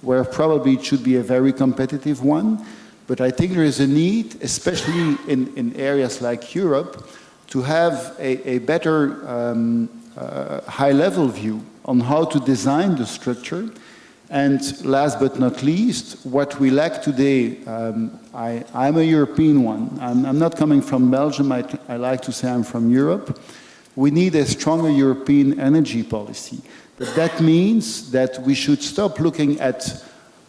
where probably it should be a very competitive one. But I think there is a need, especially in areas like Europe, to have a better high-level view on how to design the structure And last but not least, what we lack today, I'm a European one. I'm not coming from Belgium. I like to say I'm from Europe. We need a stronger European energy policy. But that means that we should stop looking at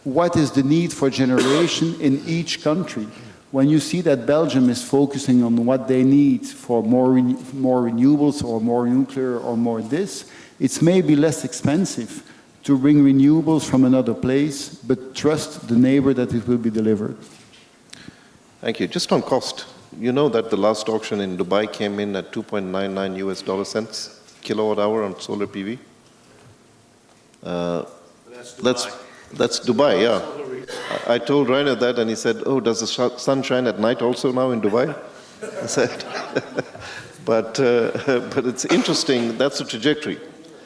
what is the need for generation in each country. When you see that Belgium is focusing on what they need for more renewables or more nuclear or more this, it's maybe less expensive to bring renewables from another place, but trust the neighbor that it will be delivered. Thank you. Just on cost, you know that the last auction in Dubai came in at 2.99 US dollar cents kilowatt hour on solar PV. That's Dubai, yeah. I told Rainer that, and he said, "Oh, does the sun shine at night also now in Dubai?" I said, but it's interesting. That's the trajectory.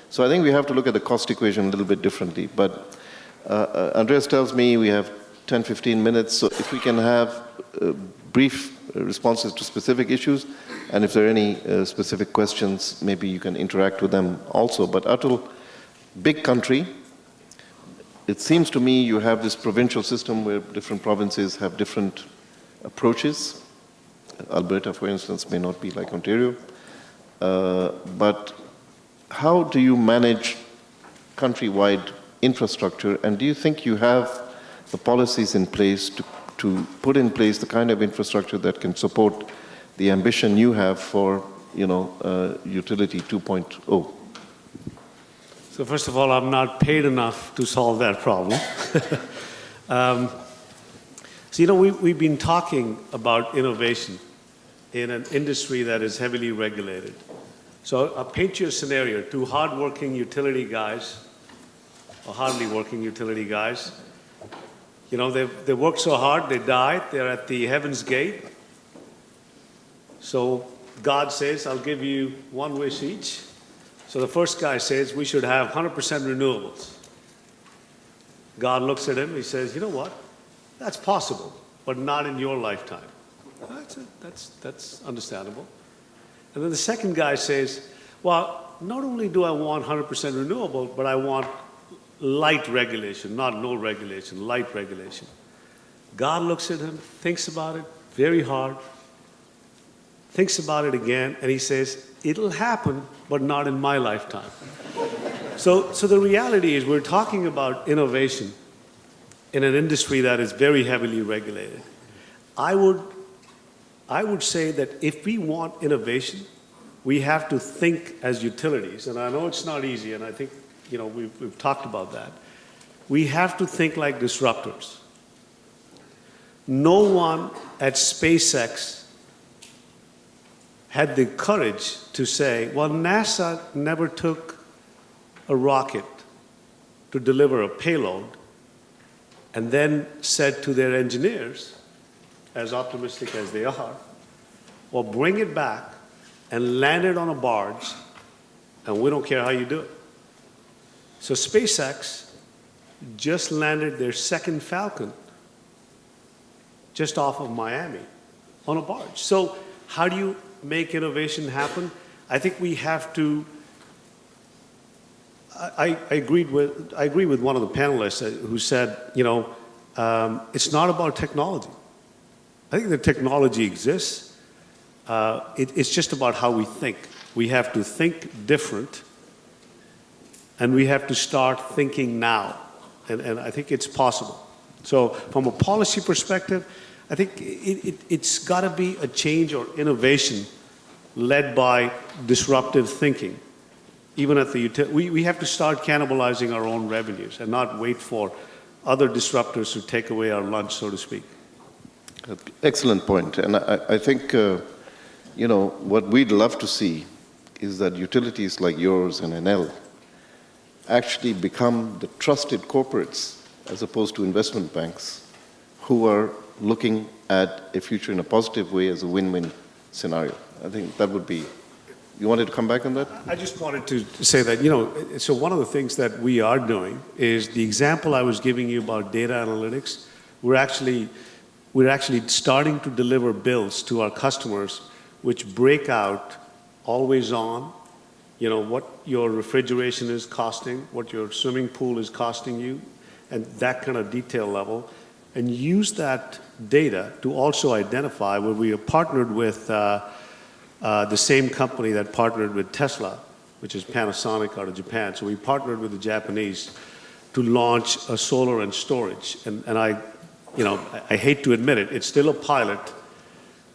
So I think we have to look at the cost equation a little bit differently. But Andreas tells me we have 10, 15 minutes. So if we can have brief responses to specific issues, and if there are any specific questions, maybe you can interact with them also. But Atul, big country, it seems to me you have this provincial system where different provinces have different approaches. Alberta, for instance, may not be like Ontario. But how do you manage countrywide infrastructure, and do you think you have the policies in place to put in place the kind of infrastructure that can support the ambition you have for, utility 2.0? So first of all, I'm not paid enough to solve that problem. So, we've been talking about innovation in an industry that is heavily regulated. So I'll paint you a scenario. Two hard-working utility guys, or hardly working utility guys, they work so hard, they die, they're at the heaven's gate. So God says, I'll give you one wish each. So the first guy says, we should have 100% renewables. God looks at him, he says, you know what? That's possible, but not in your lifetime. That's understandable. And then the second guy says, well, not only do I want 100% renewable, but I want light regulation, not no regulation, light regulation. God looks at him, thinks about it very hard, thinks about it again, and he says, it'll happen, but not in my lifetime. So the reality is we're talking about innovation in an industry that is very heavily regulated. I would say that if we want innovation, we have to think as utilities, and I know it's not easy, and I think we've talked about that. We have to think like disruptors. No one at SpaceX had the courage to say, well, NASA never took a rocket to deliver a payload and then said to their engineers, as optimistic as they are, well, bring it back and land it on a barge, and we don't care how you do it. So SpaceX just landed their second Falcon just off of Miami on a barge. So how do you make innovation happen? I think we have to. I agree with one of the panelists who said, it's not about technology. I think the technology exists. It's just about how we think. We have to think different, and we have to start thinking now. And I think it's possible. So from a policy perspective, I think it's got to be a change or innovation led by disruptive thinking. Even at the we have to start cannibalizing our own revenues and not wait for other disruptors to take away our lunch, so to speak. Excellent point. And I think, what we'd love to see is that utilities like yours and Enel actually become the trusted corporates as opposed to investment banks who are looking at a future in a positive way as a win-win scenario. I think that would be. You wanted to come back on that? I just wanted to say that, so one of the things that we are doing is the example I was giving you about data analytics. We're actually starting to deliver bills to our customers which break out always on, what your refrigeration is costing, what your swimming pool is costing you, and that kind of detail level, and use that data to also identify where we have partnered with the same company that partnered with Tesla, which is Panasonic out of Japan. So we partnered with the Japanese to launch a solar and storage. And I hate to admit it, it's still a pilot,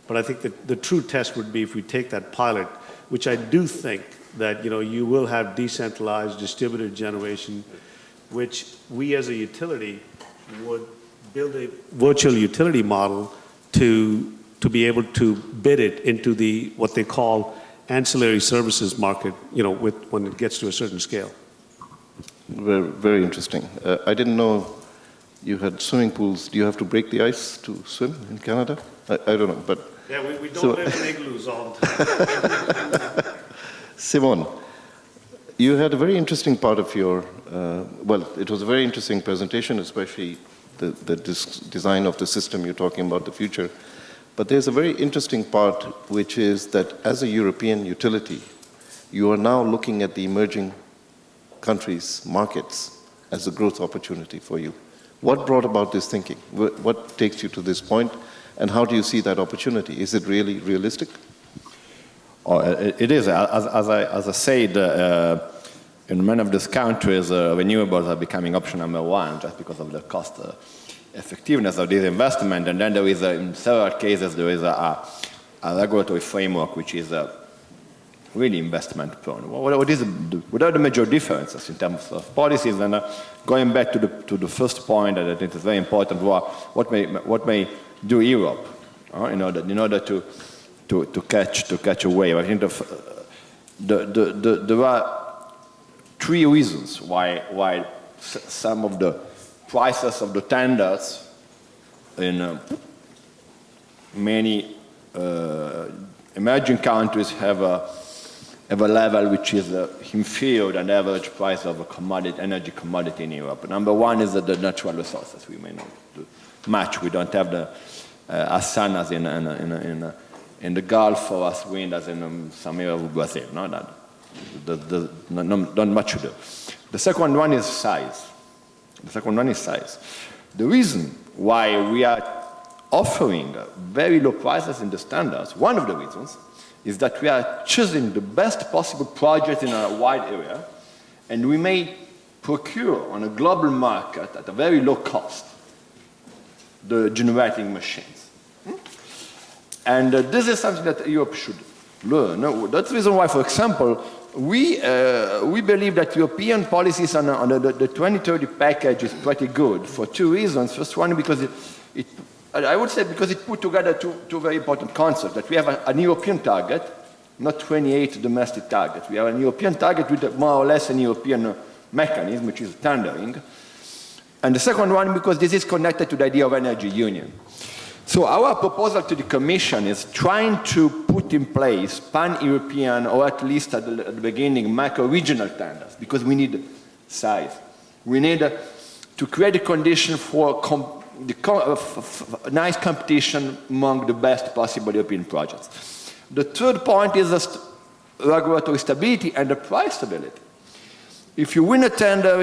but I think that the true test would be if we take that pilot, which I do think that you will have decentralized distributed generation, which we as a utility would build a virtual utility model to be able to bid it into the what they call ancillary services market, when it gets to a certain scale. Very, very interesting. I didn't know you had swimming pools. Do you have to break the ice to swim in Canada? I don't know, but... Yeah, we don't live in igloos all the time. Simone, you had a very interesting part of your, it was a very interesting presentation, especially the design of the system you're talking about, the future. But there's a very interesting part, which is that as a European utility, you are now looking at the emerging countries' markets as a growth opportunity for you. What brought about this thinking? What takes you to this point? And how do you see that opportunity? Is it really realistic? Oh, it is. As I said, in many of these countries, renewables are becoming option number one just because of the cost effectiveness of this investment. And then there is, in several cases, there is a regulatory framework which is really investment prone. What are the major differences in terms of policies? And going back to the first point that I think is very important, what may do Europe in order to catch a wave? I think there are three reasons why some of the prices of the tenders in many emerging countries have a level which is inferior than the average price of a energy commodity in Europe. Number one is the natural resources. We may not do much. We don't have as sun as in the Gulf or as wind as in some area of Brazil. No, not much to do. The second one is size. The reason why we are offering very low prices in the standards, one of the reasons, is that we are choosing the best possible project in a wide area, and we may procure on a global market at a very low cost the generating machines. And this is something that Europe should learn. That's the reason why, for example, we believe that European policies on the 2030 package is pretty good for two reasons. First one, because I would say because it put together two very important concepts, that we have an European target, not 28 domestic targets. We have an European target with more or less an European mechanism, which is tendering. And the second one, because this is connected to the idea of energy union. So our proposal to the Commission is trying to put in place pan-European, or at least at the beginning, macro-regional tenders, because we need size. We need to create a condition for nice competition among the best possible European projects. The third point is the regulatory stability and the price stability. If you win a tender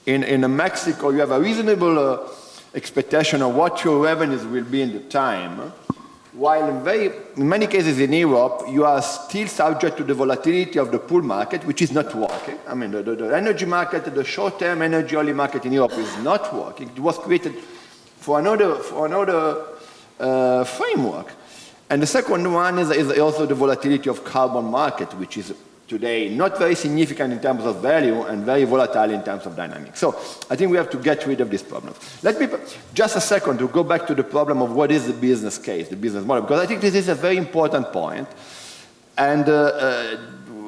in Mexico, you have a reasonable expectation of what your revenues will be in the time, while in many cases in Europe, you are still subject to the volatility of the pool market, which is not working. I mean, the energy market, the short-term energy-only market in Europe is not working. It was created for another framework. And the second one is also the volatility of carbon market, which is today not very significant in terms of value and very volatile in terms of dynamics. So I think we have to get rid of this problem. Let me just a second to go back to the problem of what is the business case, the business model, because I think this is a very important point. And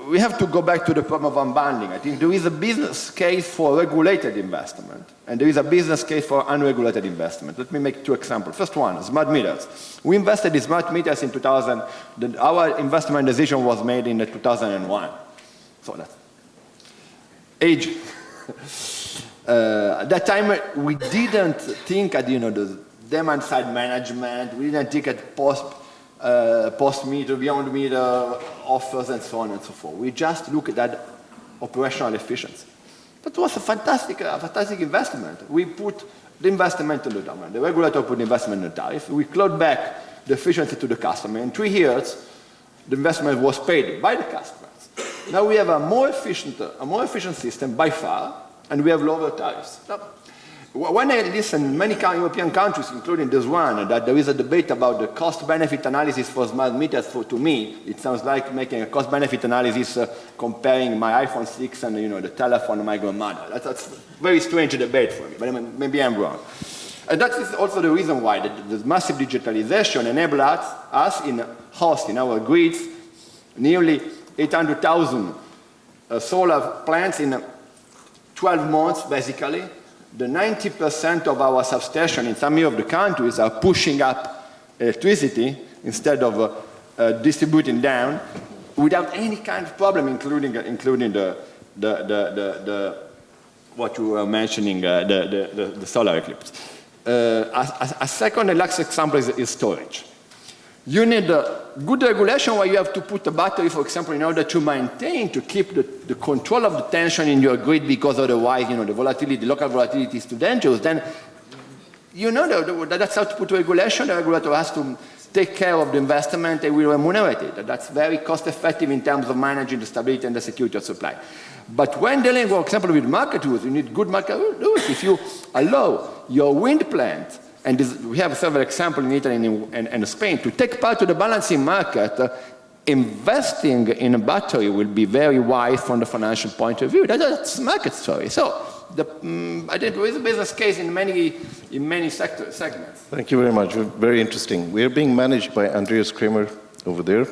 we have to go back to the problem of unbundling. I think there is a business case for regulated investment, and there is a business case for unregulated investment. Let me make two examples. First one, smart meters. We invested in smart meters in 2000. Our investment decision was made in 2001. So that's age. At that time, we didn't think at the demand side management. We didn't think at post-meter, beyond meter offers, and so on and so forth. We just looked at operational efficiency. That was a fantastic investment. We put the investment in the tariff. The regulator put the investment in the tariff. We clawed back the efficiency to the customer. In 3 years, the investment was paid by the customers. Now we have a more efficient system by far, and we have lower tariffs. Now, when I listen in many European countries, including this one, that there is a debate about the cost-benefit analysis for smart meters, to me, it sounds like making a cost-benefit analysis comparing my iPhone 6 and the telephone of my grandmother. That's a very strange debate for me, but maybe I'm wrong. And that is also the reason why the massive digitalization enabled us in hosting our grids nearly 800,000 solar plants in 12 months, basically. The 90% of our substations in some of the countries are pushing up electricity instead of distributing down without any kind of problem, including what you were mentioning, the solar eclipse. A second and last example is storage. You need a good regulation where you have to put a battery, for example, in order to maintain, to keep the control of the tension in your grid, because otherwise, the volatility, the local volatility is too dangerous. Then, that's how to put regulation. The regulator has to take care of the investment and will remunerate it. That's very cost effective in terms of managing the stability and the security of supply. But when dealing, for example, with market rules, you need good market rules. If you allow your wind plant, and we have several examples in Italy and Spain, to take part of the balancing market, investing in a battery will be very wise from the financial point of view. That's a market story. So I think there is a business case in many segments. Thank you very much. Very interesting. We are being managed by Andreas Kramer over there.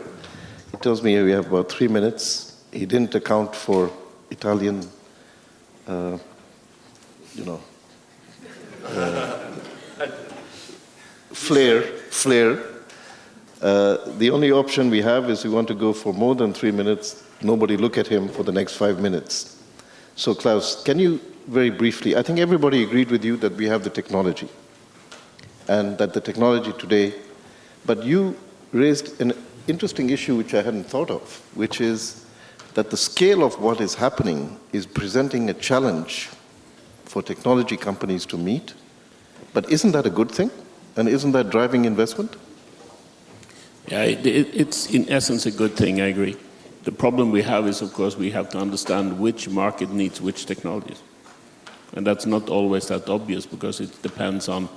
He tells me we have about 3 minutes. He didn't account for Italian, flair. The only option we have is we want to go for more than 3 minutes. Nobody look at him for the next 5 minutes. So Claes, can you very briefly, I think everybody agreed with you that we have the technology and that the technology today, but you raised an interesting issue which I hadn't thought of, which is that the scale of what is happening is presenting a challenge for technology companies to meet. But isn't that a good thing? And isn't that driving investment? Yeah, it's in essence a good thing, I agree. The problem we have is, of course, we have to understand which market needs which technologies. And that's not always that obvious, because it depends on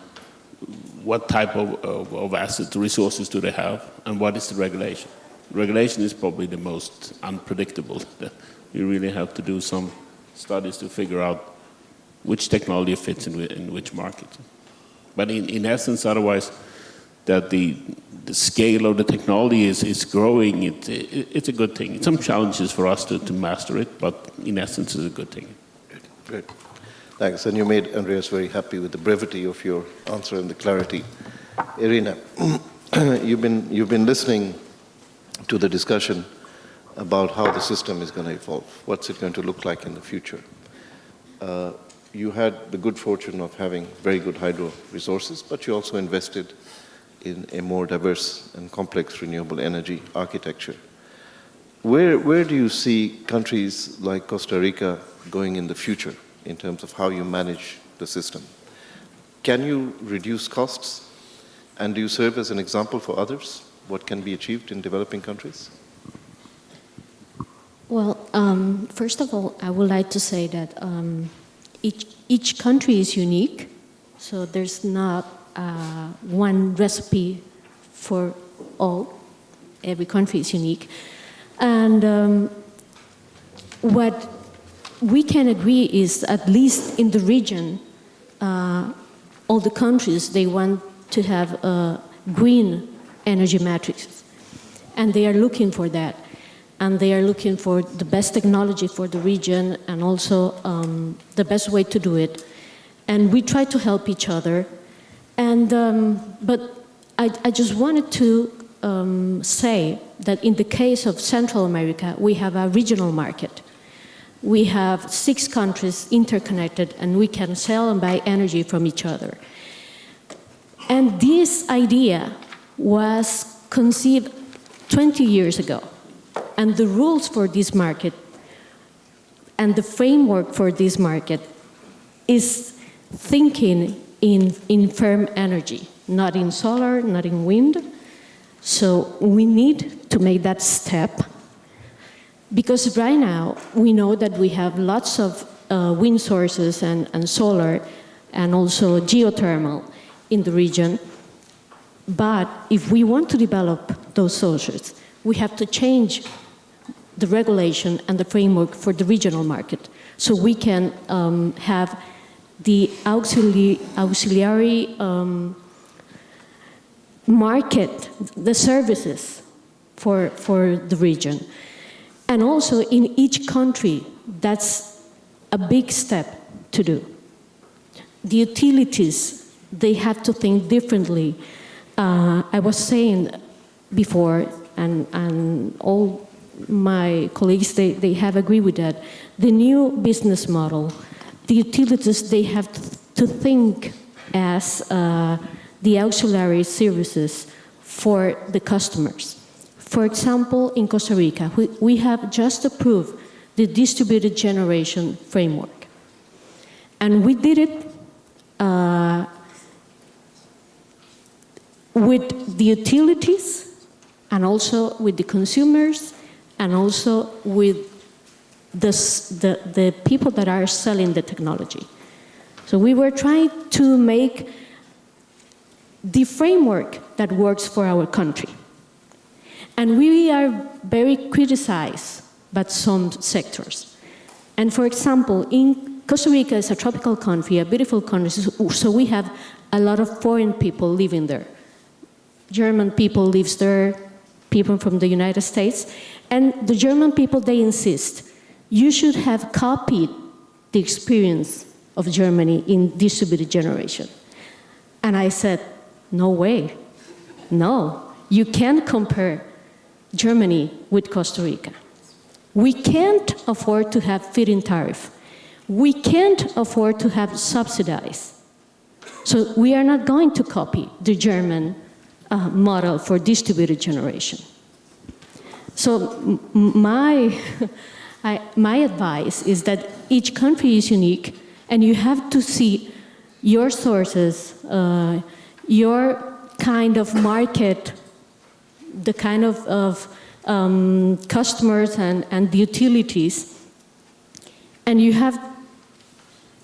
what type of assets, resources do they have, and what is the regulation. Regulation is probably the most unpredictable. You really have to do some studies to figure out which technology fits in which market. But in essence, otherwise, that the scale of the technology is growing, it's a good thing. Some challenges for us to master it, but in essence, it's a good thing. Great. Thanks. And you made Andreas very happy with the brevity of your answer and the clarity. IRENA, you've been listening to the discussion about how the system is going to evolve. What's it going to look like in the future? You had the good fortune of having very good hydro resources, but you also invested in a more diverse and complex renewable energy architecture. Where do you see countries like Costa Rica going in the future in terms of how you manage the system? Can you reduce costs? And do you serve as an example for others? What can be achieved in developing countries? Well, first of all, I would like to say that each country is unique, so there's not one recipe for all. Every country is unique. And what we can agree is, at least in the region, all the countries, they want to have a green energy matrix. And they are looking for that. And they are looking for the best technology for the region, and also the best way to do it. And we try to help each other. And but I just wanted to say that in the case of Central America, we have a regional market. We have 6 countries interconnected, and we can sell and buy energy from each other. And this idea was conceived 20 years ago. And the rules for this market And the framework for this market is thinking in firm energy, not in solar, not in wind. So we need to make that step, because right now we know that we have lots of wind sources and solar and also geothermal in the region. But if we want to develop those sources, we have to change the regulation and the framework for the regional market, so we can have the auxiliary market, the services for the region. And also in each country, that's a big step to do. The utilities, they have to think differently. I was saying before, and all my colleagues, they have agreed with that. The new business model, the utilities, they have to think as the auxiliary services for the customers. For example, in Costa Rica, we have just approved the distributed generation framework. And we did it with the utilities, and also with the consumers, and also with the people that are selling the technology. So we were trying to make the framework that works for our country. And we are very criticized by some sectors. And for example, in Costa Rica is a tropical country, a beautiful country, so we have a lot of foreign people living there. German people live there, people from the United States, and the German people, they insist, you should have copied the experience of Germany in distributed generation. And I said, no way, no, you can't compare Germany with Costa Rica. We can't afford to have feed-in tariff. We can't afford to have subsidized. So we are not going to copy the German model for distributed generation. So my advice is that each country is unique, and you have to see your sources, your kind of market, the kind of customers and the utilities, and you have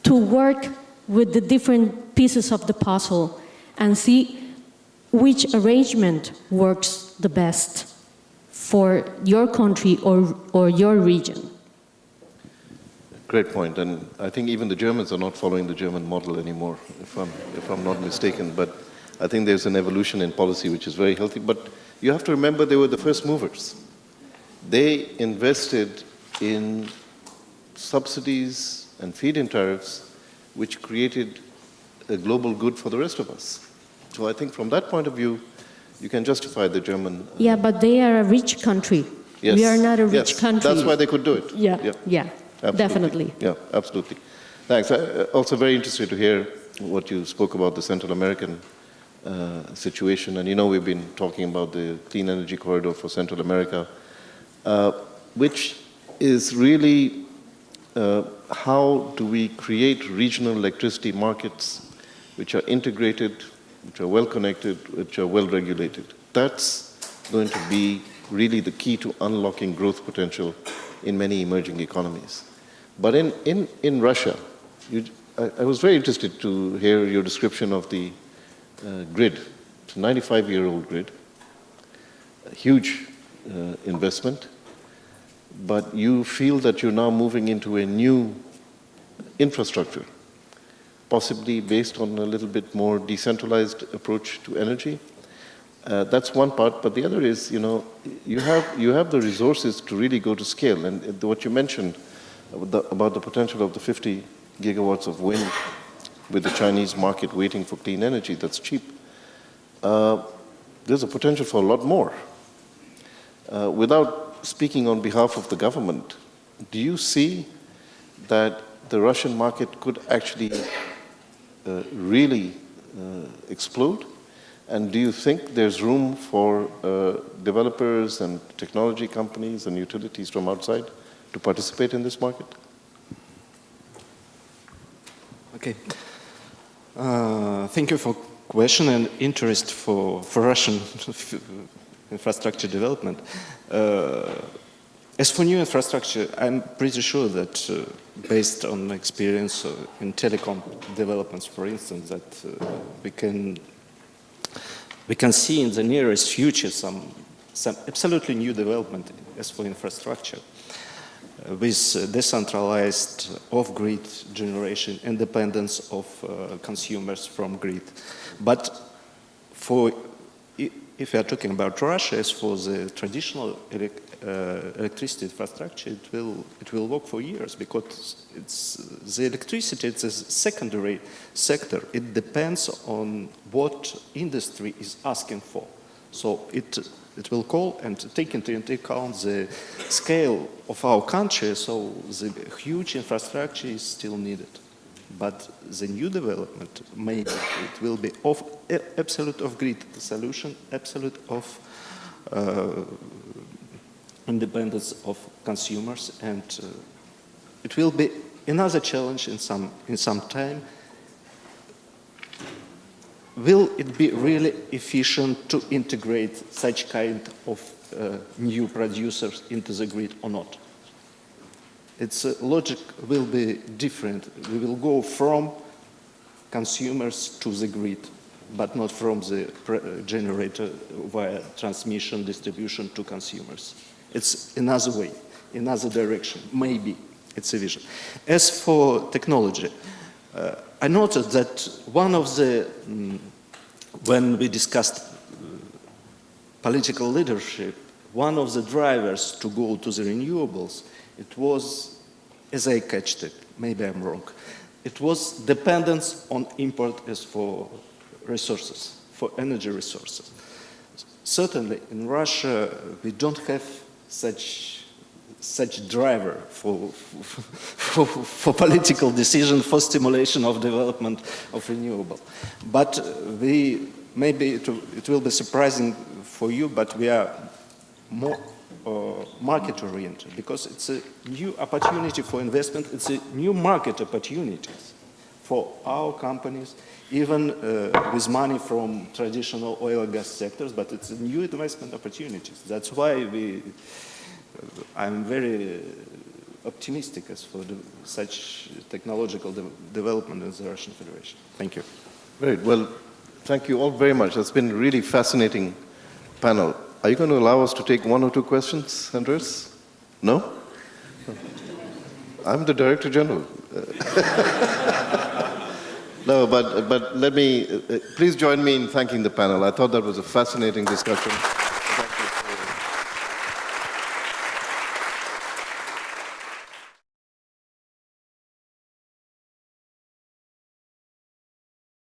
to work with the different pieces of the puzzle and see which arrangement works the best for your country or your region. Great point, and I think even the Germans are not following the German model anymore, if I'm not mistaken. But I think there's an evolution in policy which is very healthy. But you have to remember they were the first movers. They invested in subsidies and feed-in tariffs, which created a global good for the rest of us. So I think from that point of view, you can justify the German... Yeah, but they are a rich country. Yes. We are not a rich country. That's why they could do it. Yeah, absolutely. Definitely. Yeah, absolutely. Thanks. Also very interested to hear what you spoke about the Central American situation. And you know, we've been talking about the clean energy corridor for Central America, which is really how do we create regional electricity markets which are integrated, which are well connected, which are well regulated. That's going to be really the key to unlocking growth potential in many emerging economies. But in Russia, I was very interested to hear your description of the grid. It's a 95-year-old grid, a huge investment, but you feel that you're now moving into a new infrastructure, possibly based on a little bit more decentralized approach to energy. That's one part, but the other is, you know, you have the resources to really go to scale. And what you mentioned about the potential of the 50 gigawatts of wind with the Chinese market waiting for clean energy that's cheap, there's a potential for a lot more. Without speaking on behalf of the government, do you see that the Russian market could actually really explode? And do you think there's room for developers and technology companies and utilities from outside to participate in this market? Okay. Thank you for question and interest for Russian infrastructure development. As for new infrastructure, I'm pretty sure that based on experience in telecom developments, for instance, that we can see in the nearest future some absolutely new development as for infrastructure with decentralized off-grid generation, independence of consumers from grid. But if we are talking about Russia, as for the traditional electricity infrastructure, it will work for years because the electricity is a secondary sector. It depends on what industry is asking for. So it will call and take into account the scale of our country, so the huge infrastructure is still needed. But the new development, maybe it will be absolute off-grid solution, absolute of independence of consumers, and it will be another challenge in some time. Will it be really efficient to integrate such kind of new producers into the grid or not? Its logic will be different. We will go from consumers to the grid, but not from the generator via transmission, distribution to consumers. It's another way, another direction, maybe it's a vision. As for technology, I noticed that one of the, when we discussed political leadership, one of the drivers to go to the renewables, it was, as I catched it, maybe I'm wrong, it was dependence on import as for resources, for energy resources. Certainly in Russia, we don't have such driver for political decision, for stimulation of development of renewable. But maybe it will be surprising for you, but we are more market-oriented because it's a new opportunity for investment. It's a new market opportunities for our companies, even with money from traditional oil and gas sectors, but it's a new investment opportunities. That's why I'm very optimistic as for such technological development in the Russian Federation. Thank you. Great. Well, thank you all very much. That's been a really fascinating panel. Are you going to allow us to take one or two questions, Andres? No? I'm the Director General. No, but let me, please join me in thanking the panel. I thought that was a fascinating discussion.